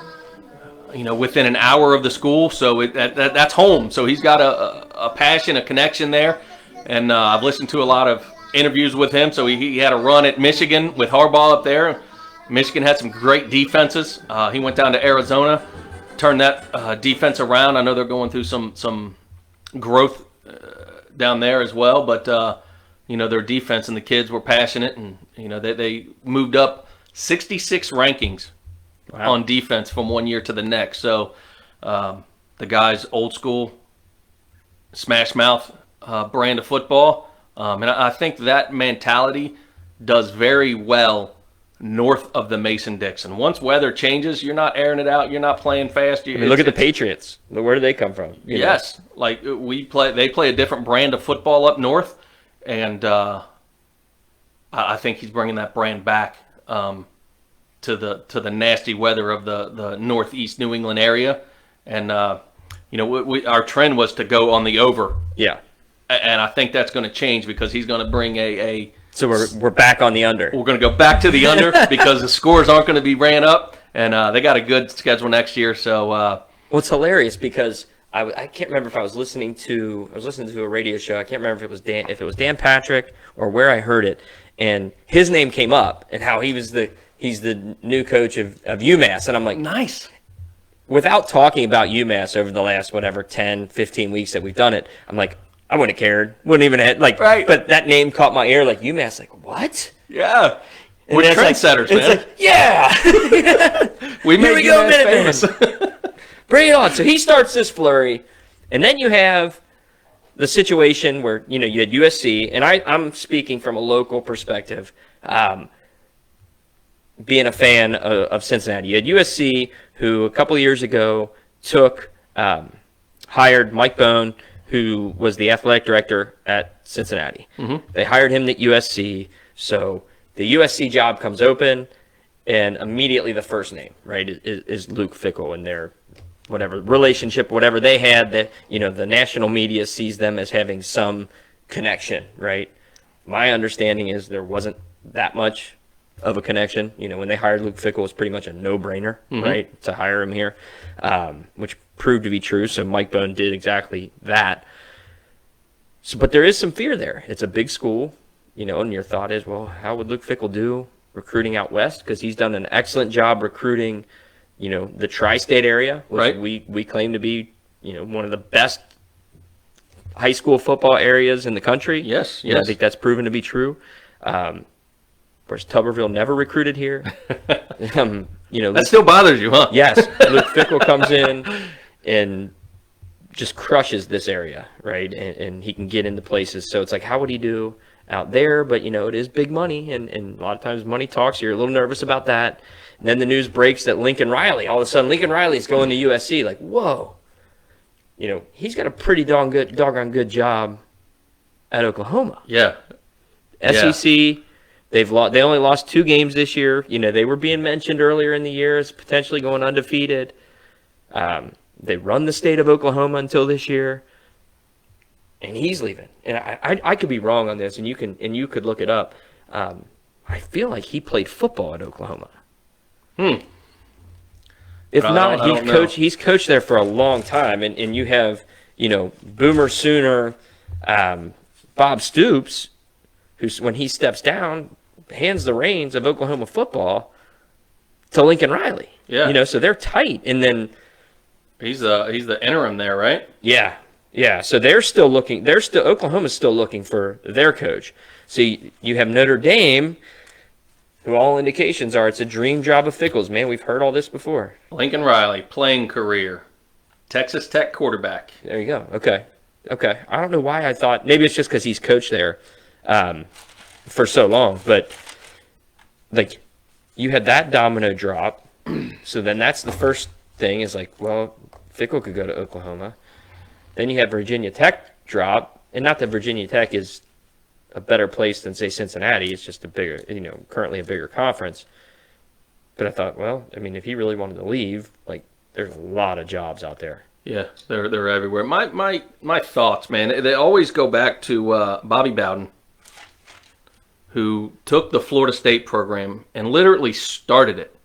within an hour of the school. So that's home. So he's got a passion, a connection there. And I've listened to a lot of interviews with him. So he had a run at Michigan with Harbaugh up there. Michigan had some great defenses. He went down to Arizona, turned that defense around. I know they're going through some growth down there as well, but their defense and the kids were passionate, and they moved up 66 rankings on defense from one year to the next. So the guys, old school, smash mouth brand of football, and I think that mentality does very well north of the Mason-Dixon. Once weather changes, you're not airing it out. You're not playing fast. Look at the Patriots. Where do they come from? Yes, like they play a different brand of football up north, and I think he's bringing that brand back to the nasty weather of the northeast New England area, and our trend was to go on the over. Yeah, and I think that's going to change because he's going to bring a So we're back on the under. We're going to go back to the under because the scores aren't going to be ran up, and they got a good schedule next year. So, well, it's hilarious because I can't remember if I was listening to a radio show. I can't remember if it was Dan Patrick or where I heard it, and his name came up and how he's the new coach of UMass, and I'm like, nice. Without talking about UMass over the last 10, 15 weeks that we've done it, I'm like, I wouldn't have cared. Wouldn't even have, right. But that name caught my ear, like UMass, like, what? Yeah. We're trendsetters, man. It's like, yeah. we made UMass famous. Bring it on. So he starts this flurry, and then you have the situation where, you had USC, and I'm speaking from a local perspective, being a fan of Cincinnati. You had USC, who a couple of years ago hired Mike Bone, who was the athletic director at Cincinnati. Mm-hmm. They hired him at USC, so the USC job comes open, and immediately the first name, right, is Luke Fickell, and their whatever relationship, whatever they had, that the national media sees them as having some connection, right? My understanding is there wasn't that much of a connection. When they hired Luke Fickell, it was pretty much a no-brainer, mm-hmm. right, to hire him here, which proved to be true. So Mike Bone did exactly that. So, but there is some fear there. It's a big school, and your thought is, well, how would Luke Fickell do recruiting out west? Because he's done an excellent job recruiting, the tri-state area, which right. we claim to be, one of the best high school football areas in the country. Yes. I think that's proven to be true. Whereas Tuberville never recruited here. That still bothers you, huh? Yes. Luke Fickell comes in and just crushes this area, right? And he can get into places. So it's like, how would he do out there? But, it is big money, and a lot of times money talks. You're a little nervous about that. And then the news breaks that Lincoln Riley, all of a sudden, Lincoln Riley's going to USC. Like, whoa. He's got a pretty doggone good job at Oklahoma. Yeah. SEC, they only lost 2 games this year. They were being mentioned earlier in the year as potentially going undefeated. They run the state of Oklahoma until this year, and he's leaving. And I could be wrong on this, and you could look it up. I feel like he played football at Oklahoma. If not, he's coached there for a long time, and you have Boomer Sooner, Bob Stoops, who when he steps down, hands the reins of Oklahoma football to Lincoln Riley. Yeah, so they're tight, and then he's the interim there, right? Yeah. So they're still looking. Oklahoma's still looking for their coach. So you have Notre Dame, who all indications are it's a dream job of Fickle's. Man, we've heard all this before. Lincoln Riley, playing career, Texas Tech quarterback. There you go. Okay. I don't know why I thought maybe it's just because he's coached there for so long, but like you had that domino drop. So then that's the first thing is like, well, Fickle could go to Oklahoma. Then you have Virginia Tech drop, and not that Virginia Tech is a better place than, say, Cincinnati. It's just a bigger, currently a bigger conference. But I thought, well, if he really wanted to leave, like, there's a lot of jobs out there. Yeah, they're everywhere. My thoughts, man, they always go back to Bobby Bowden, who took the Florida State program and literally started it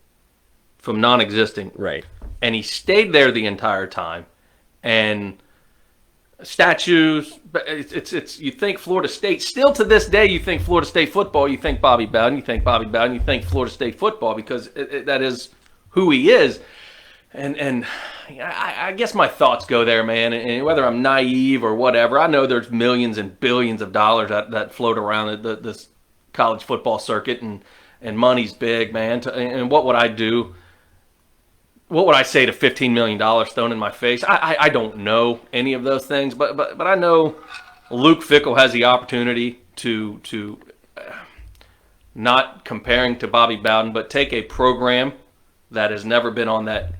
from non-existing. Right. And he stayed there the entire time. And statues, it's you think Florida State, still to this day you think Florida State football, you think Bobby Bowden, you think Florida State football, because that is who he is. And I guess my thoughts go there, man, and whether I'm naive or whatever, I know there's millions and billions of dollars that float around this college football circuit, and money's big, man. And what would I do? What would I say to $15 million thrown in my face? I don't know any of those things, but I know Luke Fickell has the opportunity to not comparing to Bobby Bowden, but take a program that has never been on that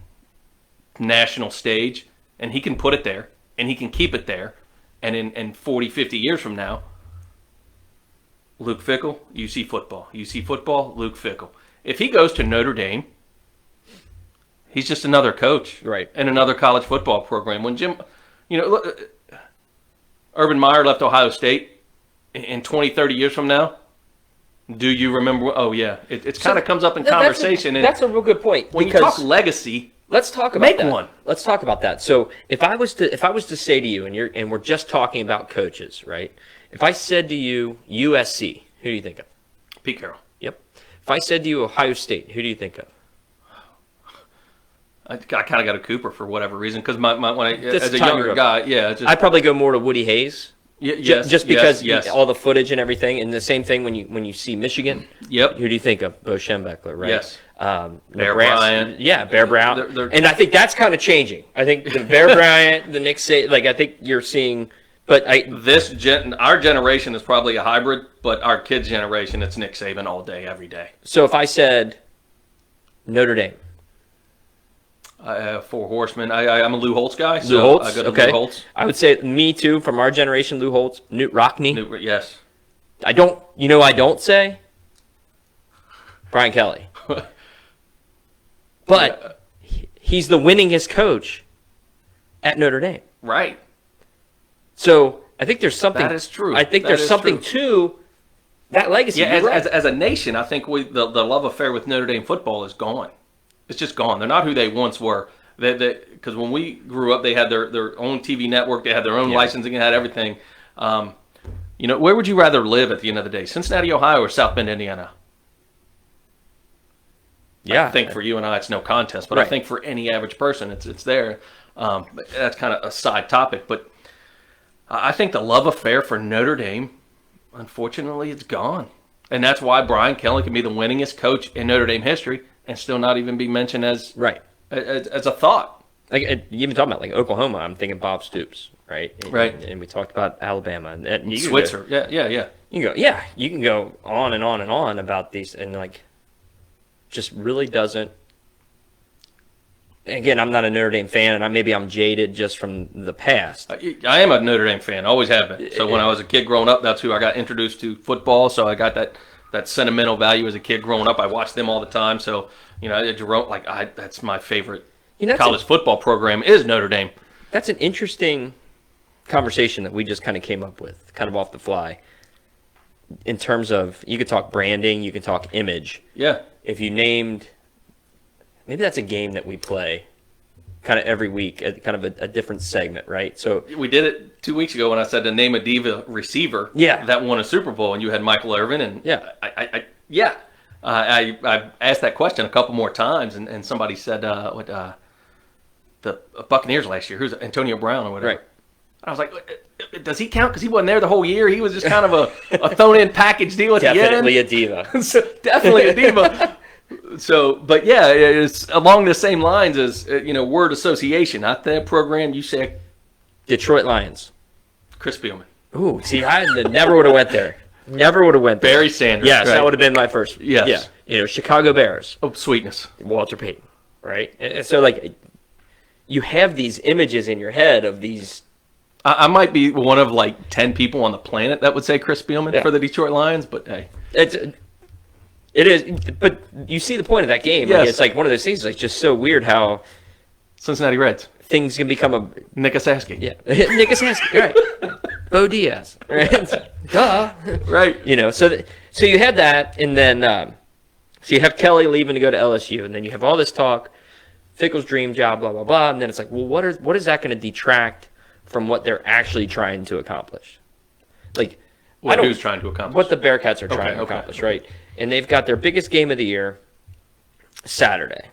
national stage, and he can put it there, and he can keep it there, and in 40, 50 years from now, Luke Fickell, UC football, Luke Fickell. If he goes to Notre Dame, he's just another coach, right, in another college football program. When Urban Meyer left Ohio State in 20, 30 years from now, do you remember? Oh, yeah. It kind of comes up in conversation. That's a real good point. When you talk legacy, let's talk about make that. one. Let's talk about that. So if I was to say to you, and we're just talking about coaches, right? If I said to you USC, who do you think of? Pete Carroll. Yep. If I said to you Ohio State, who do you think of? I kind of got a Cooper for whatever reason, because as a time younger guy, yeah. I'd probably go more to Woody Hayes. Yes, just because yes. all the footage and everything, and the same thing when you see Michigan. Yep. Who do you think of? Bo Schembechler, right? Yes. Bear Bryant. Yeah, Bear Bryant. And I think that's kind of changing. I think the Bear Bryant, the Nick Saban, like I think you're seeing. But our generation is probably a hybrid, but our kids' generation, it's Nick Saban all day, every day. So if I said Notre Dame. Four Horsemen. I'm a Lou Holtz guy. Lou Holtz? I go to Okay. Lou Holtz. I would say me too, from our generation, Lou Holtz. Newt Rockne. Yes. I don't say Brian Kelly. But he's the winningest coach at Notre Dame. Right. So I think there's something. That is true. I think there's something to that legacy. Yeah, right. as a nation, I think the love affair with Notre Dame football is gone. It's just gone. They're not who they once were. Because when we grew up, they had their own TV network. They had their own licensing. They had everything. Where would you rather live at the end of the day? Cincinnati, Ohio, or South Bend, Indiana? Yeah. I think for you and I, it's no contest. But right. I think for any average person, it's there. That's kind of a side topic. But I think the love affair for Notre Dame, unfortunately, it's gone. And that's why Brian Kelly can be the winningest coach in Notre Dame history and still not even be mentioned as right as a thought. Like you even talking about like Oklahoma, I'm thinking Bob Stoops, right? Right. And we talked about Alabama and you Switzer. Go, Yeah. You can go, yeah. You can go on and on and on about these, and like, just really doesn't. Again, I'm not a Notre Dame fan, and maybe I'm jaded just from the past. I am a Notre Dame fan. Always have been. So when I was a kid growing up, that's who I got introduced to football. So I got that sentimental value as a kid growing up. I watched them all the time. So Jerome, that's my favorite college football program is Notre Dame. That's an interesting conversation that we just kind of came up with, kind of off the fly. In terms of, you could talk branding, you could talk image. Yeah. If you named, maybe that's a game that we play kind of every week, kind of a different segment, right? So we did it 2 weeks ago when I said to name a diva receiver that won a Super Bowl, and you had Michael Irvin, and I asked that question a couple more times, and somebody said the Buccaneers last year, who's Antonio Brown or whatever. Right. I was like, does he count? Because he wasn't there the whole year. He was just kind of a thrown-in package deal at the end. Definitely a diva. So, definitely a diva. So, but yeah, it's along the same lines as word association. Not that program. You say Detroit Lions. Chris Spielman. Ooh, see, I never would have went there. Never would have went there. Barry Sanders. Yes, that would have been my first. Yes. Yeah. Chicago Bears. Oh, sweetness. Walter Payton. Right. And so, like, you have these images in your head of these. I might be one of like 10 people on the planet that would say Chris Spielman for the Detroit Lions, but hey. It is, but you see the point of that game. Yes. Like, it's like one of those things, like just so weird how Cincinnati Reds. Things can become a... Nick Asaski. Yeah. Nick Asaski, right. Bo Diaz, right? Duh. Right. So you had that, and then so you have Kelly leaving to go to LSU, and then you have all this talk, Fickle's dream job, blah, blah, blah, and then it's like, well, what is that going to detract from what they're actually trying to accomplish? Like, who's trying to accomplish? What the Bearcats are trying to accomplish, right? And they've got their biggest game of the year Saturday,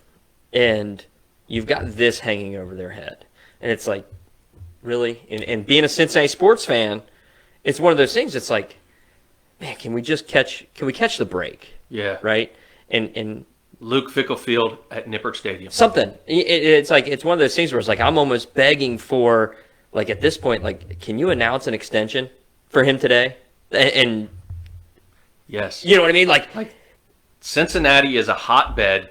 and you've got this hanging over their head, and it's like, really? And being a Cincinnati sports fan, it's one of those things. It's like, man, can we catch the break? Yeah. Right. And Luke Fickle Field at Nippert Stadium. Something. It's like, it's one of those things where it's like, I'm almost begging for, like, at this point, like, can you announce an extension for him today? And yes, you know what I mean? Like Cincinnati is a hotbed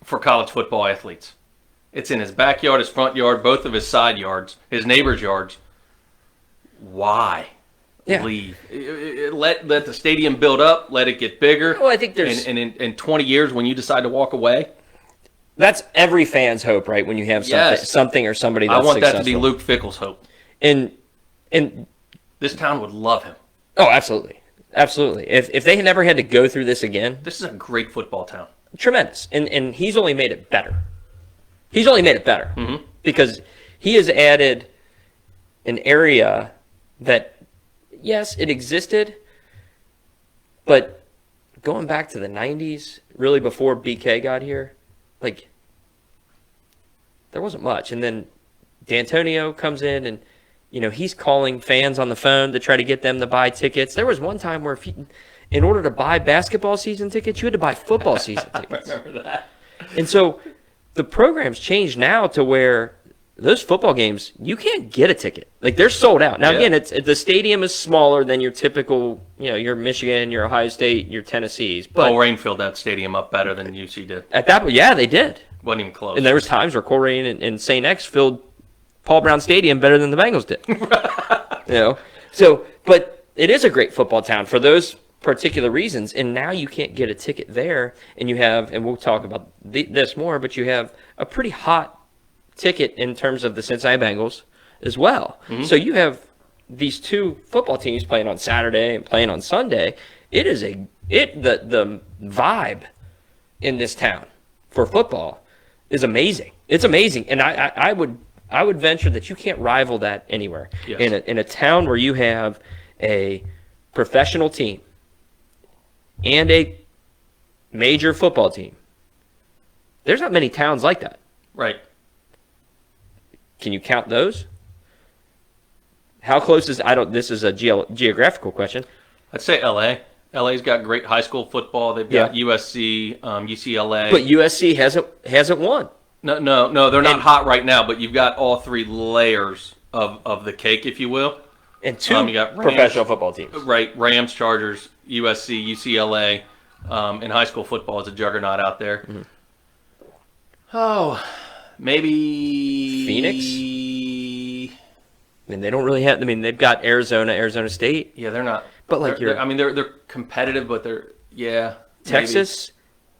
for college football athletes. It's in his backyard, his front yard, both of his side yards, his neighbors' yards. Why leave? Let the stadium build up. Let it get bigger. Well, I think there's and in 20 years when you decide to walk away. That's every fan's hope, right? When you have something or somebody that's I want successful. that to be Luke Fickle's hope. And this town would love him. Oh, absolutely. Absolutely. If they had never had to go through this again. This is a great football town. Tremendous. And he's only made it better. He's only made it better. Mm-hmm. Because he has added an area that, yes, it existed, but going back to the 90s, really before BK got here, like, there wasn't much. And then D'Antonio comes in and, he's calling fans on the phone to try to get them to buy tickets. There was one time where in order to buy basketball season tickets, you had to buy football season tickets. I remember that. And so the program's changed now to where those football games, you can't get a ticket. Like, they're sold out. Now, again, the stadium is smaller than your typical, your Michigan, your Ohio State, your Tennessees. But Coleraine filled that stadium up better than UC did. At that point, yeah, they did. Wasn't even close. And there was times where Coleraine and St. X filled Paul Brown Stadium better than the Bengals did. So, but it is a great football town for those particular reasons. And now you can't get a ticket there. And you have, and we'll talk about this more, but you have a pretty hot ticket in terms of the Cincinnati Bengals as well. Mm-hmm. So you have these two football teams playing on Saturday and playing on Sunday. The vibe in this town for football is amazing. It's amazing. And I would venture that you can't rival that anywhere. Yes. In a town where you have a professional team and a major football team. There's not many towns like that. Right. Can you count those? How close is this is a geographical question. I'd say LA. LA's got great high school football. They've got USC, UCLA. But USC hasn't won. No, they're not hot right now. But you've got all three layers of the cake, if you will. And two you got professional football teams. Right, Rams, Chargers, USC, UCLA. In high school football, is a juggernaut out there. Mm-hmm. Oh, maybe Phoenix. I mean, they don't really have. I mean, they've got Arizona State. Yeah, they're not. But like they're competitive, but they're Texas.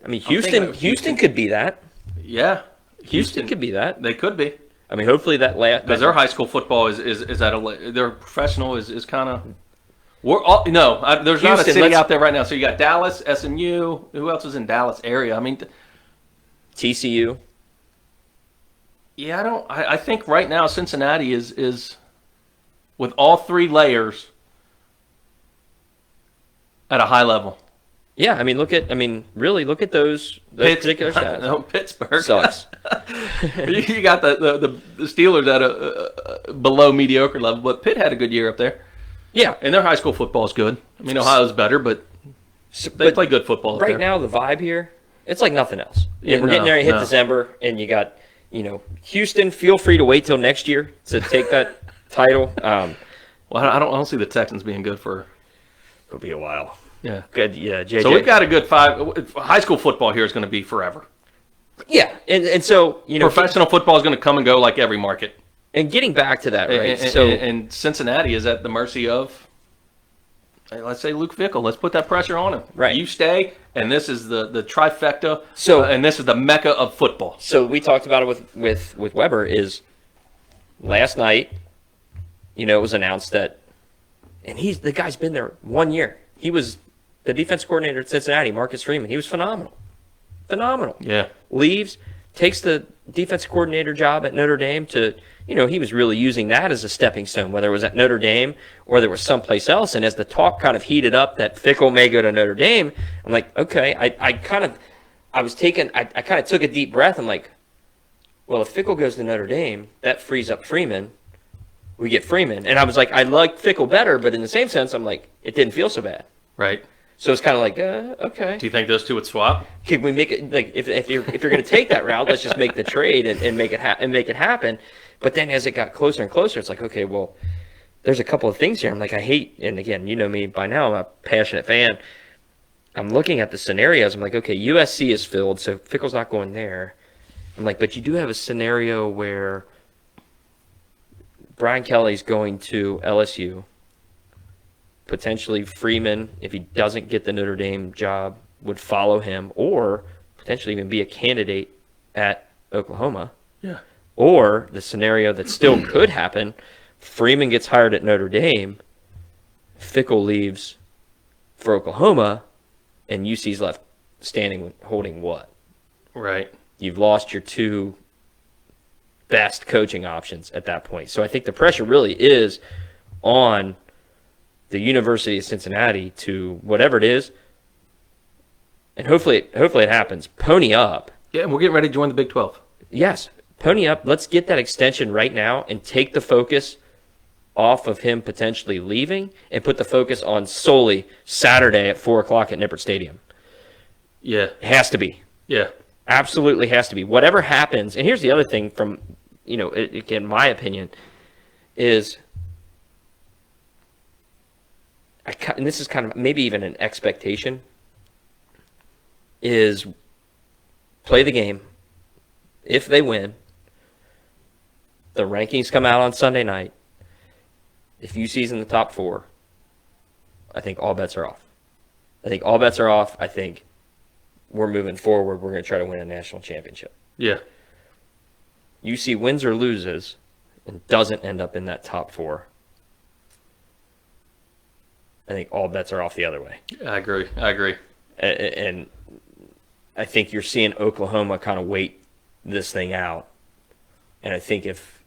Maybe. I mean, Houston could be that. Yeah, Houston could be that. They could be. I mean, hopefully that because their high school football is at a their professional is kind of. There's not a city out there right now. So you got Dallas, SMU. Who else is in Dallas area? I mean, TCU. Yeah, I think right now Cincinnati is with all three layers at a high level. Yeah, I mean, look at those particular stats. No, Pittsburgh sucks. You got the Steelers at a below mediocre level, but Pitt had a good year up there. Yeah, and their high school football is good. I mean, Ohio's better, but they play good football. Right now, the vibe here, it's like nothing else. We're getting there to hit December, and you got Houston. Feel free to wait till next year to take that title. Well, I don't see the Texans being good for. It'll be a while. Yeah, good. Yeah, JJ. So we've got a good 5. High school football here is going to be forever. Yeah, and so professional football is going to come and go like every market. And getting back to that, right? And Cincinnati is at the mercy of, let's say, Luke Fickell. Let's put that pressure on him. Right. You stay, and this is the trifecta. So and this is the mecca of football. So we talked about it with Weber. Is last night, it was announced that, and the guy's been there 1 year. He was the defense coordinator at Cincinnati, Marcus Freeman. He was phenomenal. Yeah. Leaves, takes the defense coordinator job at Notre Dame to. He was really using that as a stepping stone, whether it was at Notre Dame or there was someplace else. And as the talk kind of heated up that Fickell may go to Notre Dame, I'm like, okay, I kind of took a deep breath. I'm like, well, if Fickell goes to Notre Dame, that frees up Freeman. We get Freeman. And I was like, I like Fickell better, but in the same sense, I'm like, it didn't feel so bad. Right. So it's kind of like, okay. Do you think those two would swap? Can we make it like if you're going to take that route, let's just make the trade and make it happen. But then as it got closer and closer, it's like, okay, well, there's a couple of things here. I'm like, I hate, and again, you know me by now, I'm a passionate fan. I'm looking at the scenarios. I'm like, okay, USC is filled, so Fickell's not going there. I'm like, but you do have a scenario where Brian Kelly's going to LSU. Potentially Freeman, if he doesn't get the Notre Dame job, would follow him, or potentially even be a candidate at Oklahoma. Yeah. Or the scenario that still could happen, Freeman gets hired at Notre Dame, Fickell leaves for Oklahoma, and UC's left standing holding what? Right. You've lost your two best coaching options at that point. So I think the pressure really is on the University of Cincinnati to whatever it is, and hopefully it happens. Pony up. Yeah, and we're getting ready to join the Big 12. Yes, pony up. Let's get that extension right now and take the focus off of him potentially leaving and put the focus on solely Saturday at 4:00 at Nippert Stadium. Yeah. It has to be. Yeah. Absolutely has to be. Whatever happens, and here's the other thing from, again, my opinion, is, and this is kind of maybe even an expectation, is play the game. If they win, the rankings come out on Sunday night. If UC's in the top 4, I think all bets are off. I think we're moving forward. We're going to try to win a national championship. Yeah. UC wins or loses and doesn't end up in that top 4. I think all bets are off the other way. I agree. And I think you're seeing Oklahoma kind of wait this thing out. And I think if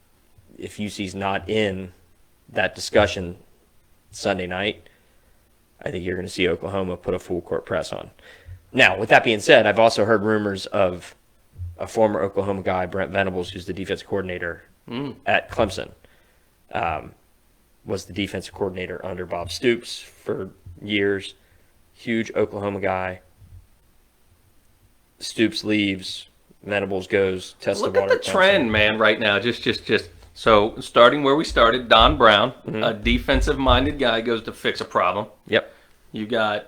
UC's not in that discussion Sunday night, I think you're going to see Oklahoma put a full court press on. Now, with that being said, I've also heard rumors of a former Oklahoma guy, Brent Venables, who's the defense coordinator at Clemson, was the defensive coordinator under Bob Stoops for years. huge Oklahoma guy. Stoops leaves, Venables goes, tests Look the at water. the trend, man, right now. Just. So starting where we started, Don Brown, a defensive-minded guy, goes to fix a problem. Yep. You got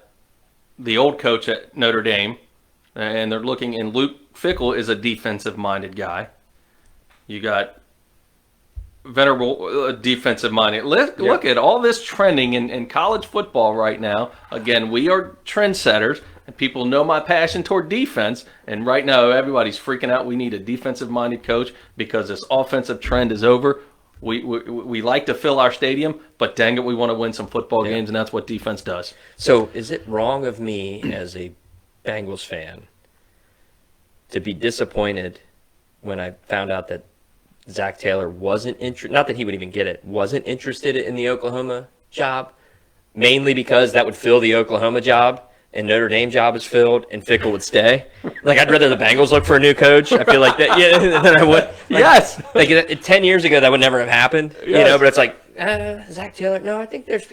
the old coach at Notre Dame, and they're looking, and Luke Fickell is a defensive-minded guy. You got Venerable, defensive-minded. Look at all this trending in college football right now. Again, we are trendsetters, and people know my passion toward defense. And right now, everybody's freaking out. We need a defensive-minded coach because this offensive trend is over. We like to fill our stadium, but dang it, we want to win some football games, and that's what defense does. So is it wrong of me as a Bengals fan to be disappointed when I found out that Zach Taylor wasn't interested, not that he would even get it, wasn't interested in the Oklahoma job, mainly because that would fill the Oklahoma job and Notre Dame job is filled and Fickell would stay? Like, I'd rather the Bengals look for a new coach. I feel like that, than I would. Like, Yes. Like 10 years ago, that would never have happened, Yes. but it's like, Zach Taylor, no, I think there's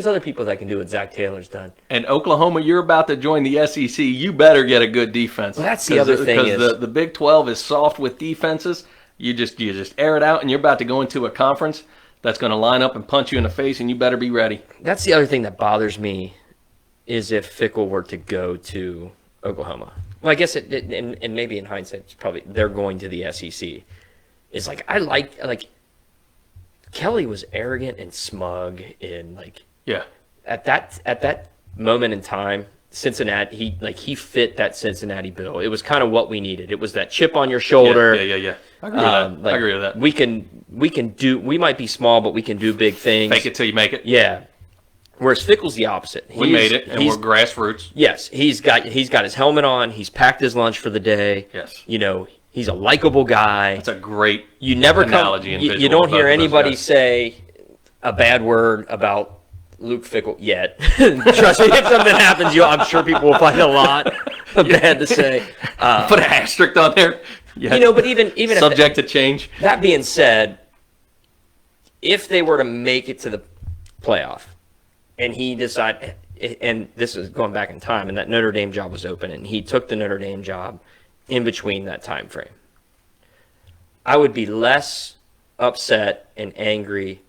other people that can do what Zach Taylor's done. And Oklahoma, you're about to join the SEC. You better get a good defense. Well, that's the other thing because the Big 12 is soft with defenses. You just air it out, and you're about to go into a conference that's going to line up and punch you in the face, and you better be ready. That's the other thing that bothers me is if Fickell were to go to Oklahoma. Well, I guess and maybe in hindsight, it's probably they're going to the SEC. It's like I like Kelly was arrogant and smug and at that moment in time, Cincinnati he fit that Cincinnati bill. It was kind of what we needed. It was that chip on your shoulder. Yeah. I agree with that. I agree with that. We might be small, but we can do big things. Fake it till you make it. Yeah. Whereas Fickell's the opposite. We made it, and we're grassroots. Yes, he's got his helmet on. He's packed his lunch for the day. Yes. He's a likable guy. That's a great analogy. and You don't hear anybody say a bad word about Luke Fickell yet. Trust me, if something happens, I'm sure people will find a lot of bad to say. Put an asterisk on there. Yeah. But even subject to change. That being said, if they were to make it to the playoff, and he decided, and this is going back in time, and that Notre Dame job was open, and he took the Notre Dame job in between that time frame, I would be less upset and angry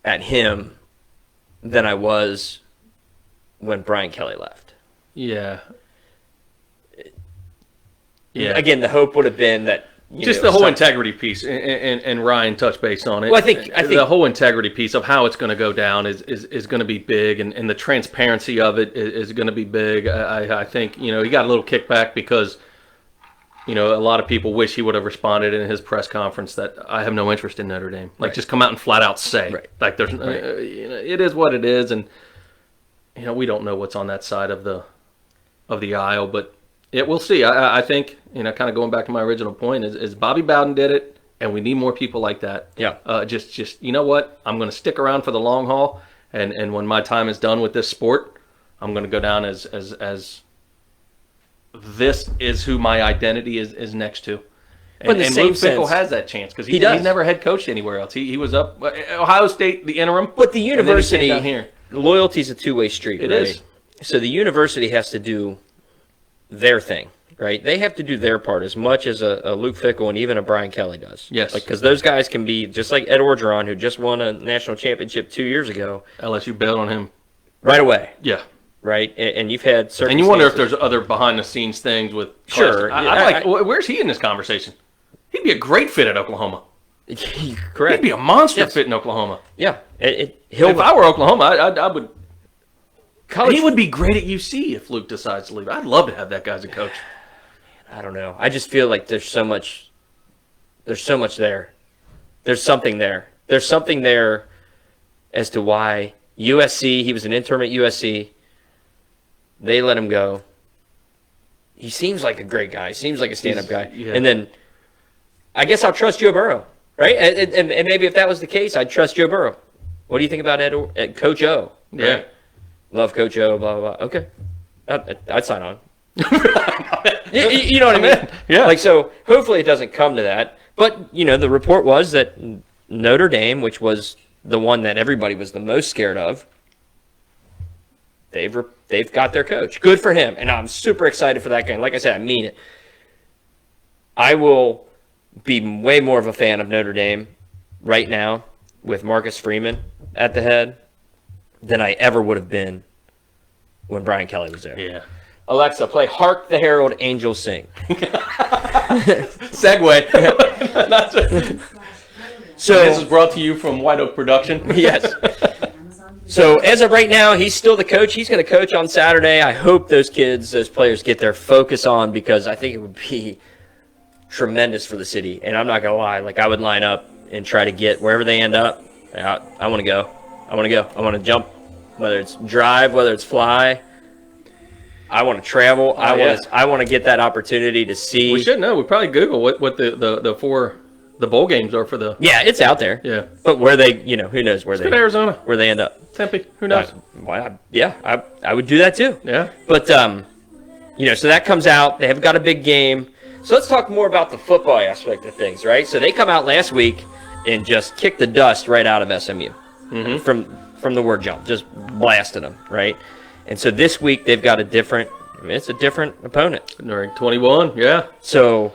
at him than I was when Brian Kelly left. Yeah. Again, the hope would have been that the whole integrity piece, and Ryan touched base on it. Well, I think the whole integrity piece of how it's going to go down is going to be big, and the transparency of it is going to be big. I think he got a little kickback because a lot of people wish he would have responded in his press conference that I have no interest in Notre Dame. Like, just come out and flat out say, like, there's it is what it is, and we don't know what's on that side of the aisle, but. We'll see. I think, kind of going back to my original point, is Bobby Bowden did it, and we need more people like that. Yeah. Just you know what? I'm going to stick around for the long haul, and when my time is done with this sport, I'm going to go down as this is who my identity is next to. And Luke Fickell has that chance because he's never head coached anywhere else. He was up Ohio State, the interim. But the university, down here. Loyalty is a two-way street. It is. So the university has to do their thing, right? They have to do their part as much as a Luke Fickell and even a Brian Kelly does. Yes. Because those guys can be, just like Ed Orgeron, who just won a national championship 2 years ago. LSU bailed on him. Right away. Yeah. Right? And you've had certain. And you wonder if there's other behind-the-scenes things with. Sure. Where's he in this conversation? He'd be a great fit at Oklahoma. Correct. He'd be a monster fit in Oklahoma. Yeah. If I were Oklahoma, I would. He would be great at UC if Luke decides to leave. I'd love to have that guy as a coach. I don't know. I just feel like there's so much there. There's something there. There's something there as to why USC, he was an interim at USC. They let him go. He seems like a great guy. He seems like a stand-up guy. Yeah. And then I guess I'll trust Joe Burrow, right? And maybe if that was the case, I'd trust Joe Burrow. What do you think about Coach O? Right? Yeah. Love Coach O, blah, blah, blah. Okay. I'd sign on. you know what I mean? Yeah. Like, so hopefully it doesn't come to that. But, the report was that Notre Dame, which was the one that everybody was the most scared of, they've got their coach. Good for him, and I'm super excited for that game. Like I said, I mean it. I will be way more of a fan of Notre Dame right now with Marcus Freeman at the head than I ever would have been when Brian Kelly was there. Yeah. Alexa, play Hark the Herald Angels Sing. Segue. So this is brought to you from White Oak Production. Yes. So as of right now, he's still the coach. He's going to coach on Saturday. I hope those players get their focus on, because I think it would be tremendous for the city. And I'm not going to lie, like I would line up and try to get wherever they end up. I want to go. I want to jump, whether it's drive, whether it's fly. I want to travel. I want to get that opportunity to see. We should know. We probably Google what the bowl games are for the. Yeah, it's out there. Yeah. But where they, who knows where Arizona, where they end up. Tempe, who knows? I would do that too. Yeah. But so that comes out. They have got a big game. So let's talk more about the football aspect of things, right? So they come out last week and just kicked the dust right out of SMU from the word jump, just blasted them, right? And so this week they've got it's a different opponent. They're ranked 21, yeah. So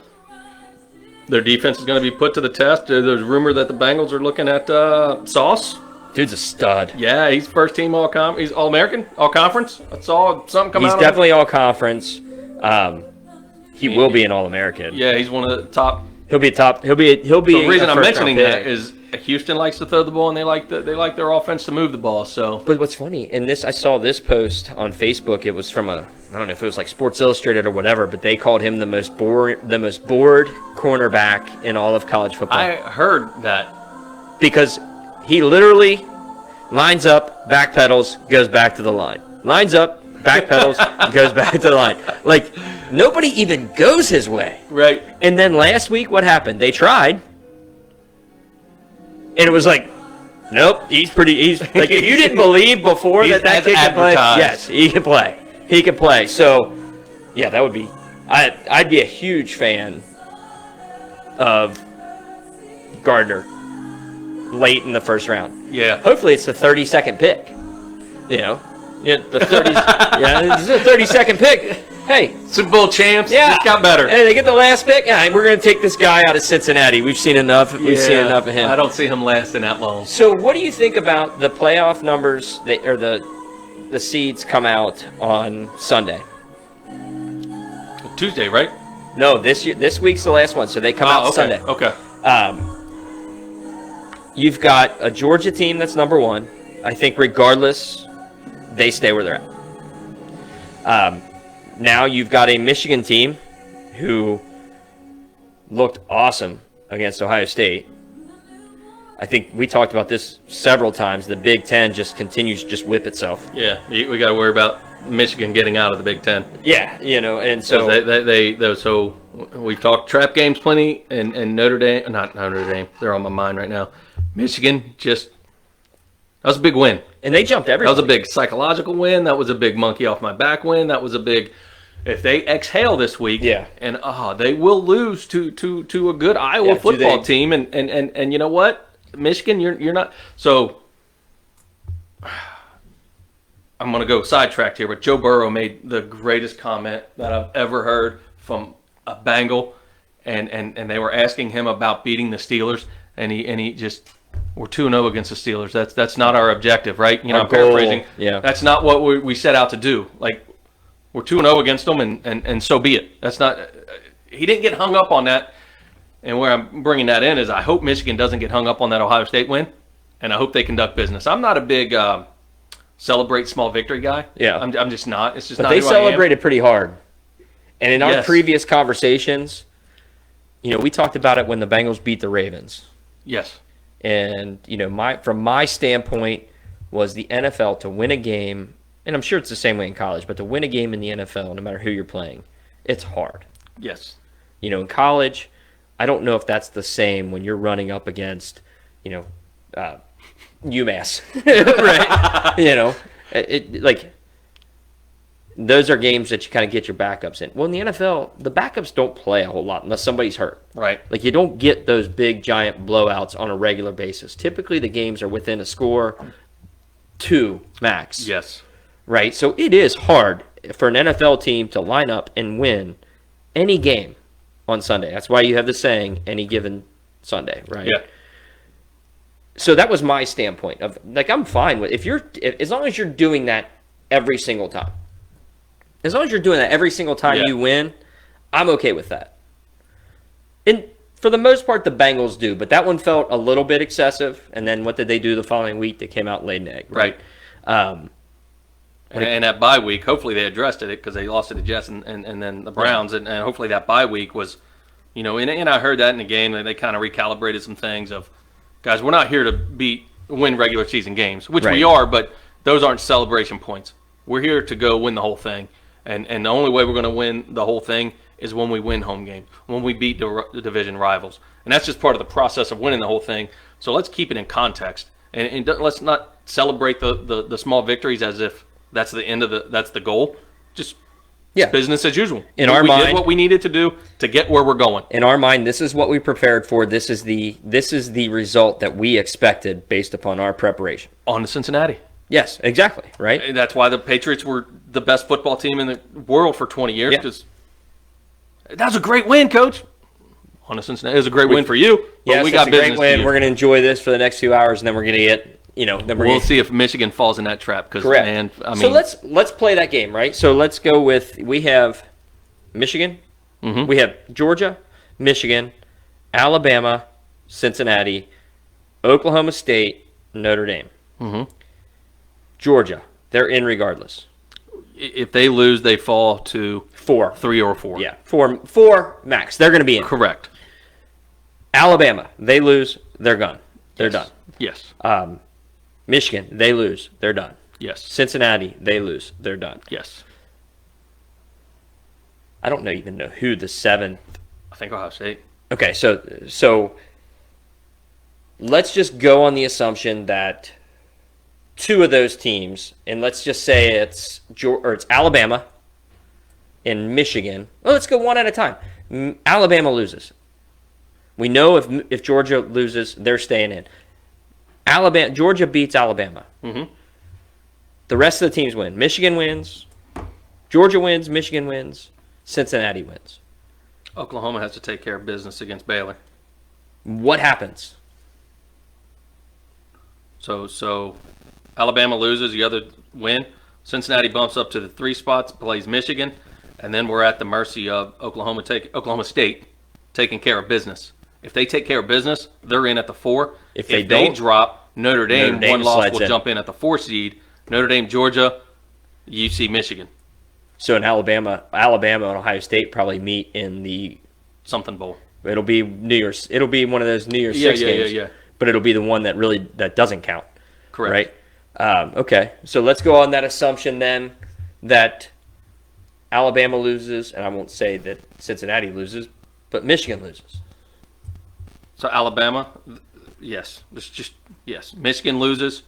their defense is going to be put to the test. There's rumor that the Bengals are looking at Sauce. dude's a stud. Yeah, he's first team he's All-American, All-Conference. I saw something come out. He's definitely All-Conference. He will be an All-American. Yeah, he's one of the top. He'll be top. He'll be. The reason I'm mentioning that is Houston likes to throw the ball, and they like their offense to move the ball. So, but what's funny, and I saw this post on Facebook. It was from I don't know if it was like Sports Illustrated or whatever, but they called him the most bored cornerback in all of college football. I heard that because he literally lines up, backpedals, goes back to the line. Lines up, backpedals, goes back to the line. Like, nobody even goes his way. Right. And then last week, what happened? They tried, and it was like, nope, he's like, if you didn't believe before that kid can play, yes, he can play. He can play. So, yeah, that would be, I'd be a huge fan of Gardner late in the first round. Yeah. Hopefully it's the 32nd pick. Yeah, the 30s. Yeah, this is a 32nd pick. Hey, Super Bowl champs. Yeah, just got better. Hey, they get the last pick. Yeah, we're gonna take this guy out of Cincinnati. We've seen enough. We've seen enough of him. I don't see him lasting that long. So, what do you think about the playoff numbers? The seeds come out on Sunday. Tuesday, right? No, this week's the last one, so they come out Sunday. Okay. You've got a Georgia team that's number one. I think regardless, they stay where they're at. Now you've got a Michigan team who looked awesome against Ohio State. I think we talked about this several times. The Big Ten just continues to just whip itself. Yeah, we got to worry about Michigan getting out of the Big Ten. Yeah, and so so we've talked trap games plenty, and Notre Dame, not Notre Dame, they're on my mind right now. Michigan that was a big win. And they jumped everybody. That was a big psychological win. That was a big monkey off my back win. That was a big, if they exhale this week, and they will lose to a good Iowa football team, and you know what? Michigan, you're not. So I'm going to go sidetracked here, but Joe Burrow made the greatest comment that I've ever heard from a Bengal, and they were asking him about beating the Steelers, and he just, we're 2-0 against the Steelers. That's not our objective, right? You know, I'm paraphrasing. Yeah. That's not what we set out to do. Like, we're 2-0 against them, and so be it. That's not. He didn't get hung up on that. And where I'm bringing that in is I hope Michigan doesn't get hung up on that Ohio State win, and I hope they conduct business. I'm not a big celebrate small victory guy. Yeah. I'm just not. It's just but not they who I am. celebrated pretty hard. And in our previous conversations, we talked about it when the Bengals beat the Ravens. Yes. And, from my standpoint was the NFL to win a game, and I'm sure it's the same way in college, but to win a game in the NFL, no matter who you're playing, it's hard. Yes. In college, I don't know if that's the same when you're running up against, UMass, right? Those are games that you kind of get your backups in. Well, in the NFL, the backups don't play a whole lot unless somebody's hurt. Right. Like, you don't get those big, giant blowouts on a regular basis. Typically, the games are within a score, 2 max. Yes. right? So it is hard for an NFL team to line up and win any game on Sunday. That's why you have the saying, any given Sunday, right? Yeah. So that was my standpoint of, like, I'm fine with as long as you're doing that every single time. As long as you're doing that every single time you win, I'm okay with that. And for the most part, the Bengals do, but that one felt a little bit excessive. And then what did they do the following week? They came out and laid an egg, right? And that bye week, hopefully they addressed it because they lost to the Jets and then the Browns, and hopefully that bye week was, and I heard that in the game, they kind of recalibrated some things of, guys, we're not here to win regular season games, which we are, but those aren't celebration points. We're here to go win the whole thing, and the only way we're going to win the whole thing is when we win home games, when we beat the division rivals, and that's just part of the process of winning the whole thing. So let's keep it in context, and let's not celebrate the small victories as if that's the end of that's the goal. Just business as usual. In our mind, we did what we needed to do to get where we're going. In our mind, this is what we prepared for. This is the result that we expected based upon our preparation. On to Cincinnati. Yes, exactly. Right. And that's why the Patriots were the best football team in the world for 20 years. Because that was a great win, Coach. On to Cincinnati. It was a great win for you. But we got it's a great win. We're going to enjoy this for the next 2 hours, and then we're going to get. We'll see if Michigan falls in that trap. Correct. Man, I mean, so let's play that game, right? So let's go with, we have Michigan, we have Georgia, Michigan, Alabama, Cincinnati, Oklahoma State, Notre Dame. Georgia, they're in regardless. If they lose, they fall to 3 or 4. Yeah, four max. They're going to be in. Correct. Alabama, they lose, they're gone. They're done. Yes. Michigan, they lose, they're done. Yes. Cincinnati, they lose, they're done. Yes. I don't even know who the 7th. I think Ohio State. Okay, so let's just go on the assumption that 2 of those teams, and let's just say it's Alabama and Michigan. Well, let's go one at a time. Alabama loses. We know if Georgia loses, they're staying in. Georgia beats Alabama. The rest of the teams win. Michigan wins. Georgia wins. Michigan wins. Cincinnati wins. Oklahoma has to take care of business against Baylor. What happens? So Alabama loses, the other win. Cincinnati bumps up to the 3 spots, plays Michigan, and then we're at the mercy of Oklahoma State taking care of business. If they take care of business, they're in at the 4. If they drop, Notre Dame one loss will jump in at the 4 seed. Notre Dame, Georgia, UC, Michigan. So in Alabama and Ohio State probably meet in the something bowl. It'll be New Year's. It'll be one of those New Year's 6 games. Yeah. But it'll be the one that doesn't count. Correct. Right. Okay. So let's go on that assumption then that Alabama loses, and I won't say that Cincinnati loses, but Michigan loses. So Alabama, yes. Yes. Michigan loses.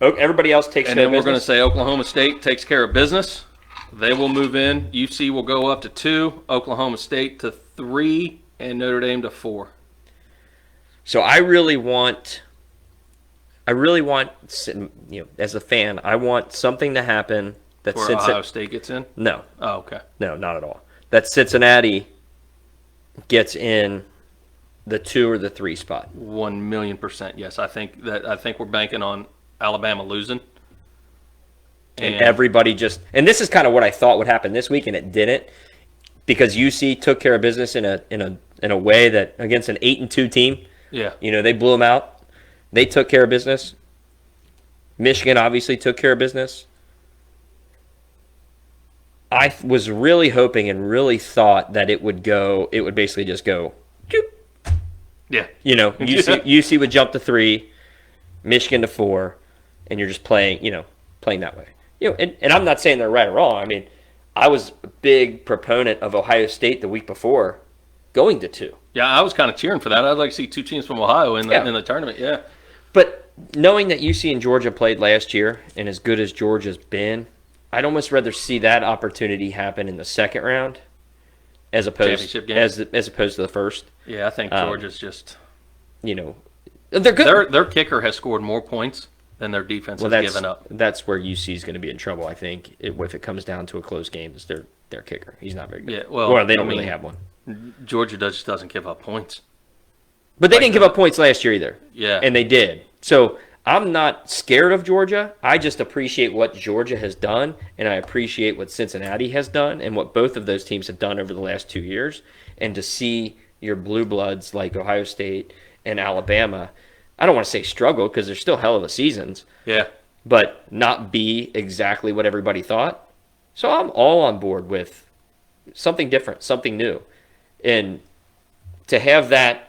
Everybody else takes care of business. And then we're going to say Oklahoma State takes care of business. They will move in. UC will go up to 2, Oklahoma State to 3, and Notre Dame to 4. So I really want, as a fan, I want something to happen that where Ohio State gets in? No. Oh, okay. No, not at all. That Cincinnati gets in the 2 or the 3 spot. 1,000,000%. Yes, I think we're banking on Alabama losing. And everybody and this is kind of what I thought would happen this week, and it didn't, because UC took care of business in a way that against an 8-2 team. Yeah. They blew them out. They took care of business. Michigan obviously took care of business. I was really hoping and really thought that it would basically just go. Doop. Yeah. UC would jump to 3, Michigan to 4, and you're just playing that way. And I'm not saying they're right or wrong. I mean, I was a big proponent of Ohio State the week before going to 2. Yeah, I was kind of cheering for that. I'd like to see 2 teams from Ohio in the tournament. Yeah. But knowing that UC and Georgia played last year, and as good as Georgia's been, I'd almost rather see that opportunity happen in the second round as opposed to the first. Yeah, I think Georgia's just they're good. Their kicker has scored more points then their defense has given up. That's where UC is going to be in trouble, I think, if it comes down to a close game. Is their kicker? He's not very good. Yeah, well, or they don't really have one. Georgia just doesn't give up points. But they didn't give up points last year either. Yeah, and they did. So I'm not scared of Georgia. I just appreciate what Georgia has done, and I appreciate what Cincinnati has done, and what both of those teams have done over the last 2 years. And to see your blue bloods like Ohio State and Alabama, I don't want to say struggle because they're still hell of a seasons. Yeah. But not be exactly what everybody thought. So I'm all on board with something different, something new. And to have the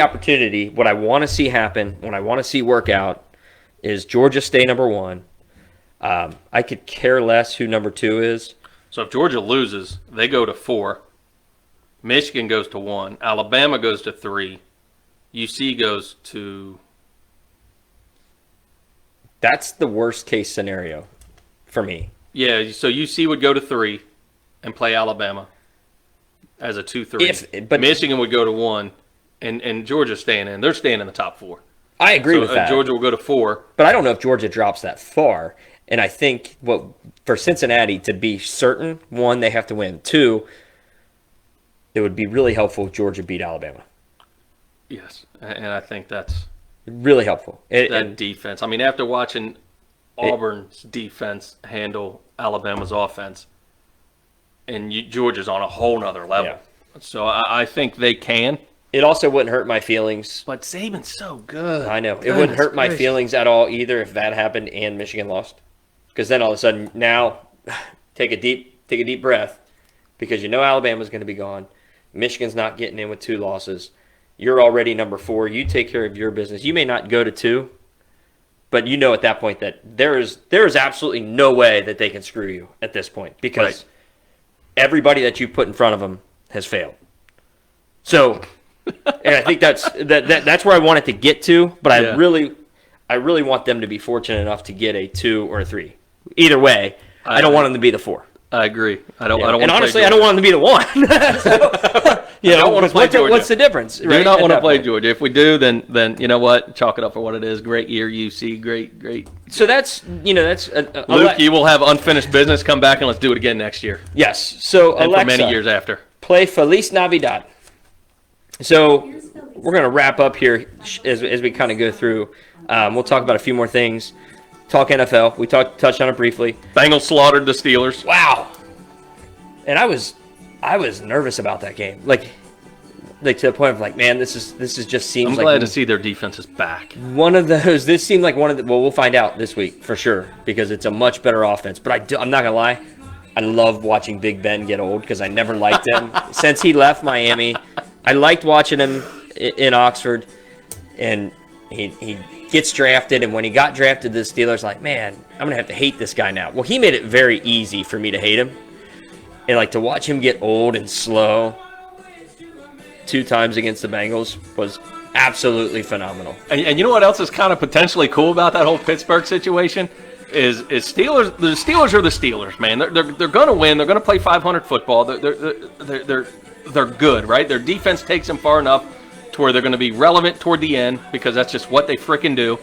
opportunity, what I want to see happen, what I want to see work out, is Georgia stay number 1. I could care less who number 2 is. So if Georgia loses, they go to 4. Michigan goes to 1. Alabama goes to 3. UC goes to... That's the worst case scenario for me. Yeah, so UC would go to 3 and play Alabama as a 2-3. But Michigan would go to 1, and Georgia's staying in. They're staying in the top 4. I agree with that. Georgia will go to 4. But I don't know if Georgia drops that far. And I think for Cincinnati to be certain, 1, they have to win. 2, it would be really helpful if Georgia beat Alabama. Yes, and I think that's really helpful. Defense. I mean, after watching Auburn's defense handle Alabama's offense, and Georgia's on a whole nother level. Yeah. So I think they can. It also wouldn't hurt my feelings. But Saban's so good. I know. It wouldn't hurt my feelings at all either if that happened and Michigan lost. Because then all of a sudden, now, take a deep breath, because you know Alabama's going to be gone. Michigan's not getting in with 2 losses. You're already number 4. You take care of your business. You may not go to 2, but you know at that point that there is absolutely no way that they can screw you at this point, because everybody that you put in front of them has failed. So, and I think that's where I want it to get to, but I really want them to be fortunate enough to get a 2 or a 3. Either way, I don't want them to be the 4. I agree. I don't want. And honestly, I don't want them to be the 1. What's the difference? Do not want to play Georgia. If we do, then you know what? Chalk it up for what it is. Great year, UC. Great. So that's Luke, you will have unfinished business. Come back and let's do it again next year. Yes. So and Alexa, for many years after. Play Feliz Navidad. So we're going to wrap up here as we kind of go through. We'll talk about a few more things. Talk NFL. We touched on it briefly. Bengals slaughtered the Steelers. Wow. And I was nervous about that game. Like to the point of man, this just seems. I'm glad to see their defense is back. One of those. This seemed like one of the. Well, we'll find out this week for sure, because it's a much better offense. But I'm not gonna lie, I love watching Big Ben get old, because I never liked him since he left Miami. I liked watching him in Oxford, and he gets drafted, and when he got drafted to the Steelers, man, I'm going to have to hate this guy now. Well, he made it very easy for me to hate him. And to watch him get old and slow 2 times against the Bengals was absolutely phenomenal. And you know what else is kind of potentially cool about that whole Pittsburgh situation? Is Steelers. The Steelers are the Steelers, man. They're going to win. They're going to play 500 football. They're good, right? Their defense takes them far enough to where they're going to be relevant toward the end, because that's just what they freaking do.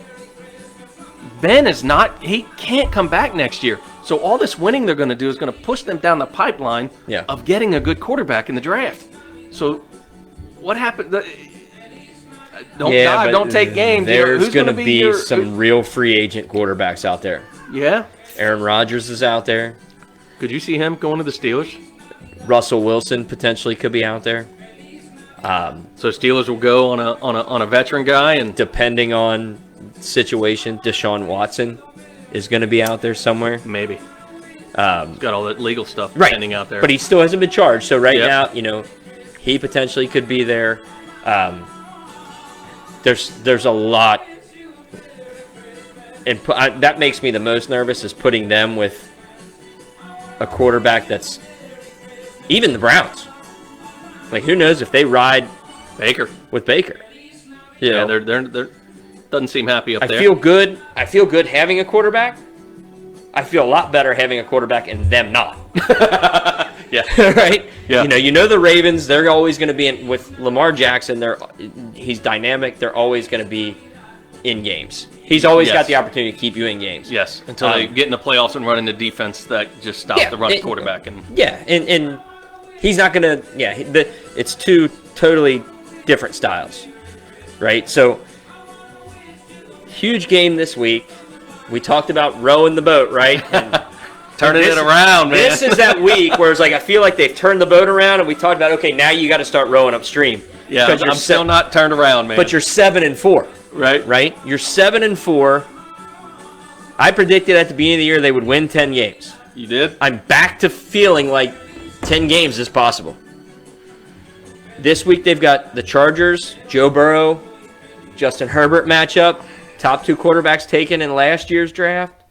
Ben is not. He can't come back next year. So all this winning they're going to do is going to push them down the pipeline of getting a good quarterback in the draft. So what happened? Don't take games. There's going to be some real free agent quarterbacks out there. Yeah. Aaron Rodgers is out there. Could you see him going to the Steelers? Russell Wilson potentially could be out there. So Steelers will go on a veteran guy, and depending on situation, Deshaun Watson is going to be out there somewhere. Maybe. He's got all that legal stuff pending out there, but he still hasn't been charged. So now, he potentially could be there. There's a lot, and that makes me the most nervous, is putting them with a quarterback that's even the Browns. Who knows if they ride Baker with Baker? They're doesn't seem happy up there. I feel good having a quarterback. I feel a lot better having a quarterback and them not. Yeah. Right? Yeah. You know the Ravens, they're always going to be in with Lamar Jackson. He's dynamic. They're always going to be in games. He's always Yes. got the opportunity to keep you in games. Yes, until they get in the playoffs and run into defense that just stops the running quarterback. And and he's not going to. Yeah, it's two totally different styles, right? So huge game this week. We talked about rowing the boat, right? And turning it around, man. This is that week where it's like I feel like they've turned the boat around, and we talked about now you got to start rowing upstream. Yeah, I'm still not turned around, man. But you're 7-4, right? Right? You're 7-4. I predicted at the beginning of the year they would win 10 games. You did? I'm back to feeling like 10 games is possible. This week they've got the Chargers, Joe Burrow, Justin Herbert matchup, top 2 quarterbacks taken in last year's draft.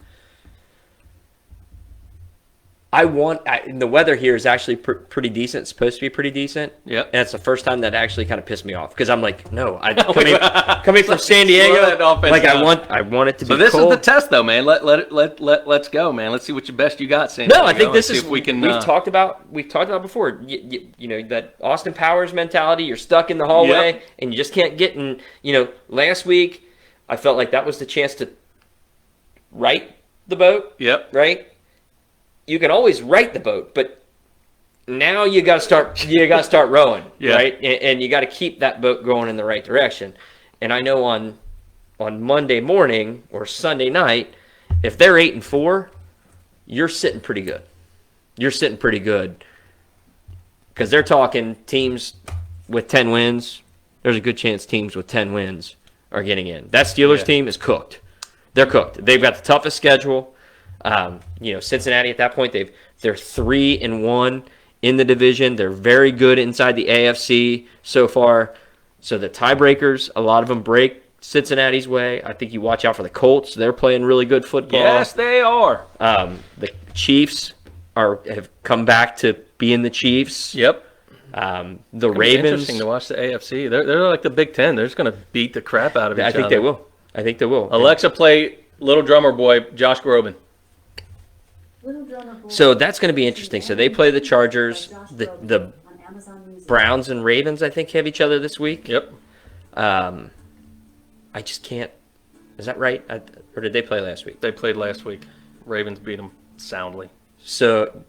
The weather here is actually pretty decent. It's supposed to be pretty decent. Yep. And it's the first time that actually kind of pissed me off because I'm like, no, coming from San Diego, like I want it to be cold. So this is the test, though, man. Let's go, man. Let's see what your best you got, San Diego. No, I think this is if we can. We've talked about before. You know that Austin Powers mentality. You're stuck in the hallway and you just can't get in. Last week I felt like that was the chance to right the boat. Yep. Right. You can always right the boat, but now you got to start. You got to start rowing, right? And you got to keep that boat going in the right direction. And I know on Monday morning or Sunday night, if they're 8-4, you're sitting pretty good. You're sitting pretty good because they're talking teams with 10 wins. There's a good chance teams with 10 wins are getting in. That Steelers team is cooked. They're cooked. They've got the toughest schedule. Cincinnati at that point, they're 3-1 in the division. They're very good inside the AFC so far. So the tiebreakers, a lot of them break Cincinnati's way. I think you watch out for the Colts. They're playing really good football. Yes, they are. The Chiefs have come back to being the Chiefs. Yep. The Ravens. Interesting to watch the AFC. They're like the Big Ten. They're just going to beat the crap out of each other. I think they will. Alexa, play Little Drummer Boy, Josh Groban. So that's going to be interesting. So they play the Chargers, the Browns and Ravens, I think, have each other this week. Yep. I just can't. Is that right? Or did they play last week? They played last week. Ravens beat them soundly. So.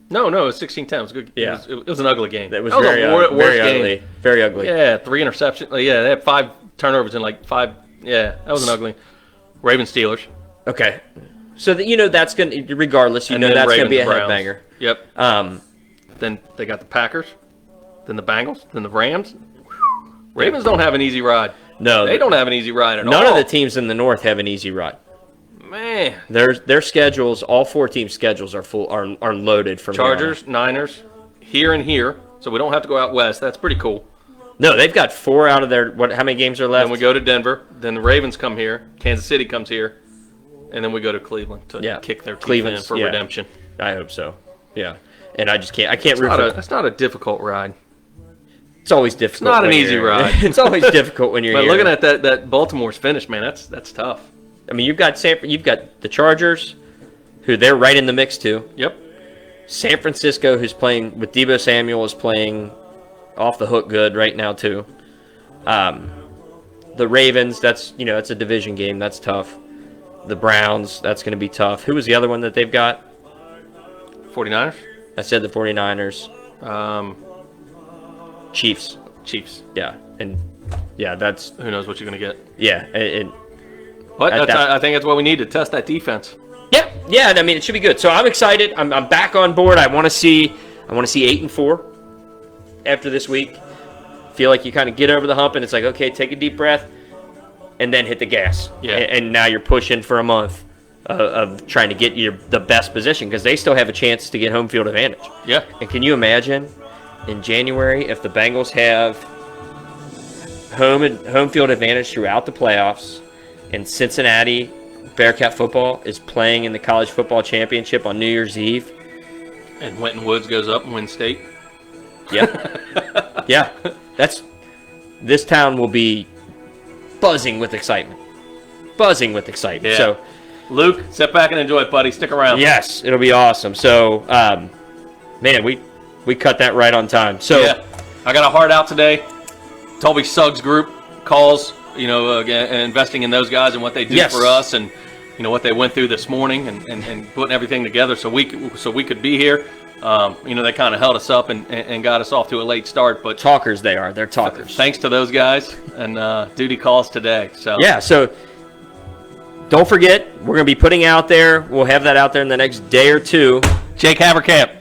No, it was 16-10. It was good. Yeah. It was an ugly game. That was very ugly. Very ugly. Yeah, 3 interceptions. Yeah, they had 5 turnovers in like 5. Yeah, that was an ugly. Ravens Steelers. Okay. So that's going to, regardless, that's going to be a headbanger. Yep. Then they got the Packers, then the Bengals, then the Rams. Ravens don't have an easy ride. No, they don't have an easy ride at all. None of the teams in the North have an easy ride. Man, their schedules, all 4 teams' schedules are full, are loaded from Chargers, Niners, here and here. So we don't have to go out west. That's pretty cool. No, they've got 4 out of their. How many games are left? Then we go to Denver. Then the Ravens come here. Kansas City comes here. And then we go to Cleveland to kick their teeth in for redemption. I hope so. Yeah. And I just can't. I can't root for. That's not a difficult ride. It's always difficult. It's not an easy ride. It's always difficult when you're but here. Looking at that Baltimore's finish, man, that's tough. I mean, you've got the Chargers, who they're right in the mix too. Yep. San Francisco, who's playing with Deebo Samuel, is playing off the hook good right now too. The Ravens, that's a division game. That's tough. The Browns, that's going to be tough. Who was the other one that they've got? 49ers? I said the 49ers. Chiefs. Yeah. And, yeah, that's... Who knows what you're going to get. Yeah. But I think that's what we need to test that defense. Yeah. I mean, it should be good. So I'm excited. I'm back on board. I want to see 8-4 after this week. Feel like you kind of get over the hump and it's like, okay, take a deep breath. And then hit the gas. Yeah. And now you're pushing for a month of trying to get the best position because they still have a chance to get home field advantage. Yeah. And can you imagine in January if the Bengals have home field advantage throughout the playoffs and Cincinnati Bearcat football is playing in the college football championship on New Year's Eve? And Winton Woods goes up and wins state? Yeah. Yeah. This town will be buzzing with excitement. Yeah. So, Luke, sit back and enjoy it, buddy. Stick around. Yes, it'll be awesome. So, man, we cut that right on time. So, yeah. I got a heart out today. Toby Suggs group calls investing in those guys and what they do Yes. for us, and what they went through this morning, and putting everything together so we could be here. They kind of held us up and got us off to a late start, but Talkers they are. They're talkers. thanks to those guys, and duty calls today. So Yeah, so don't forget, we're going to be putting out there. We'll have that out there in the next day or two. Jake Haverkamp,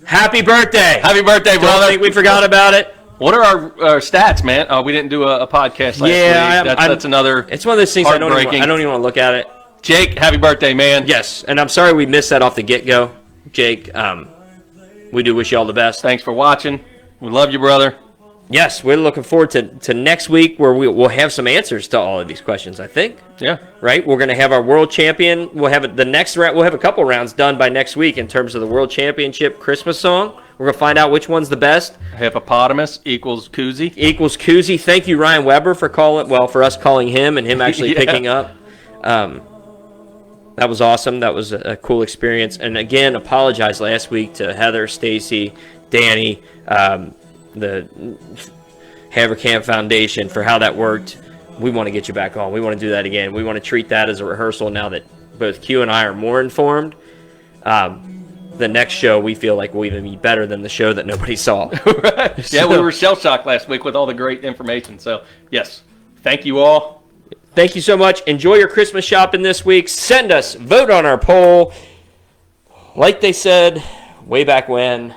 Happy birthday! happy birthday, Don't brother. think we forgot about it. What are our stats, man? We didn't do a podcast last week. That's another. It's one of those things I don't heartbreaking. even want to look at it. Jake, happy birthday, man. Yes, and I'm sorry we missed that off the get-go. Jake, we do wish you all the best. Thanks for watching. We love you, brother. Yes, we're looking forward to next week where we'll have some answers to all of these questions, I think. Yeah. Right? We're going to have our world champion. We'll have the next round. We'll have a couple rounds done by next week in terms of the world championship Christmas song. We're going to find out which one's the best. Hippopotamus equals koozie. Equals koozie. Thank you, Ryan Weber, for us calling him and him actually Yeah. picking up. That was awesome. That was a cool experience. And again, apologize last week to Heather, Stacy, Danny, the Haverkamp Foundation for how that worked. We want to get you back on. We want to do that again. We want to treat that as a rehearsal now that both Q and I are more informed. The next show we feel like will even be better than the show that nobody saw. Right. Yeah, we were shell-shocked last week with all the great information. So, yes, thank you all. Thank you so much. Enjoy your Christmas shopping this week. Send us, vote on our poll. Like they said way back when,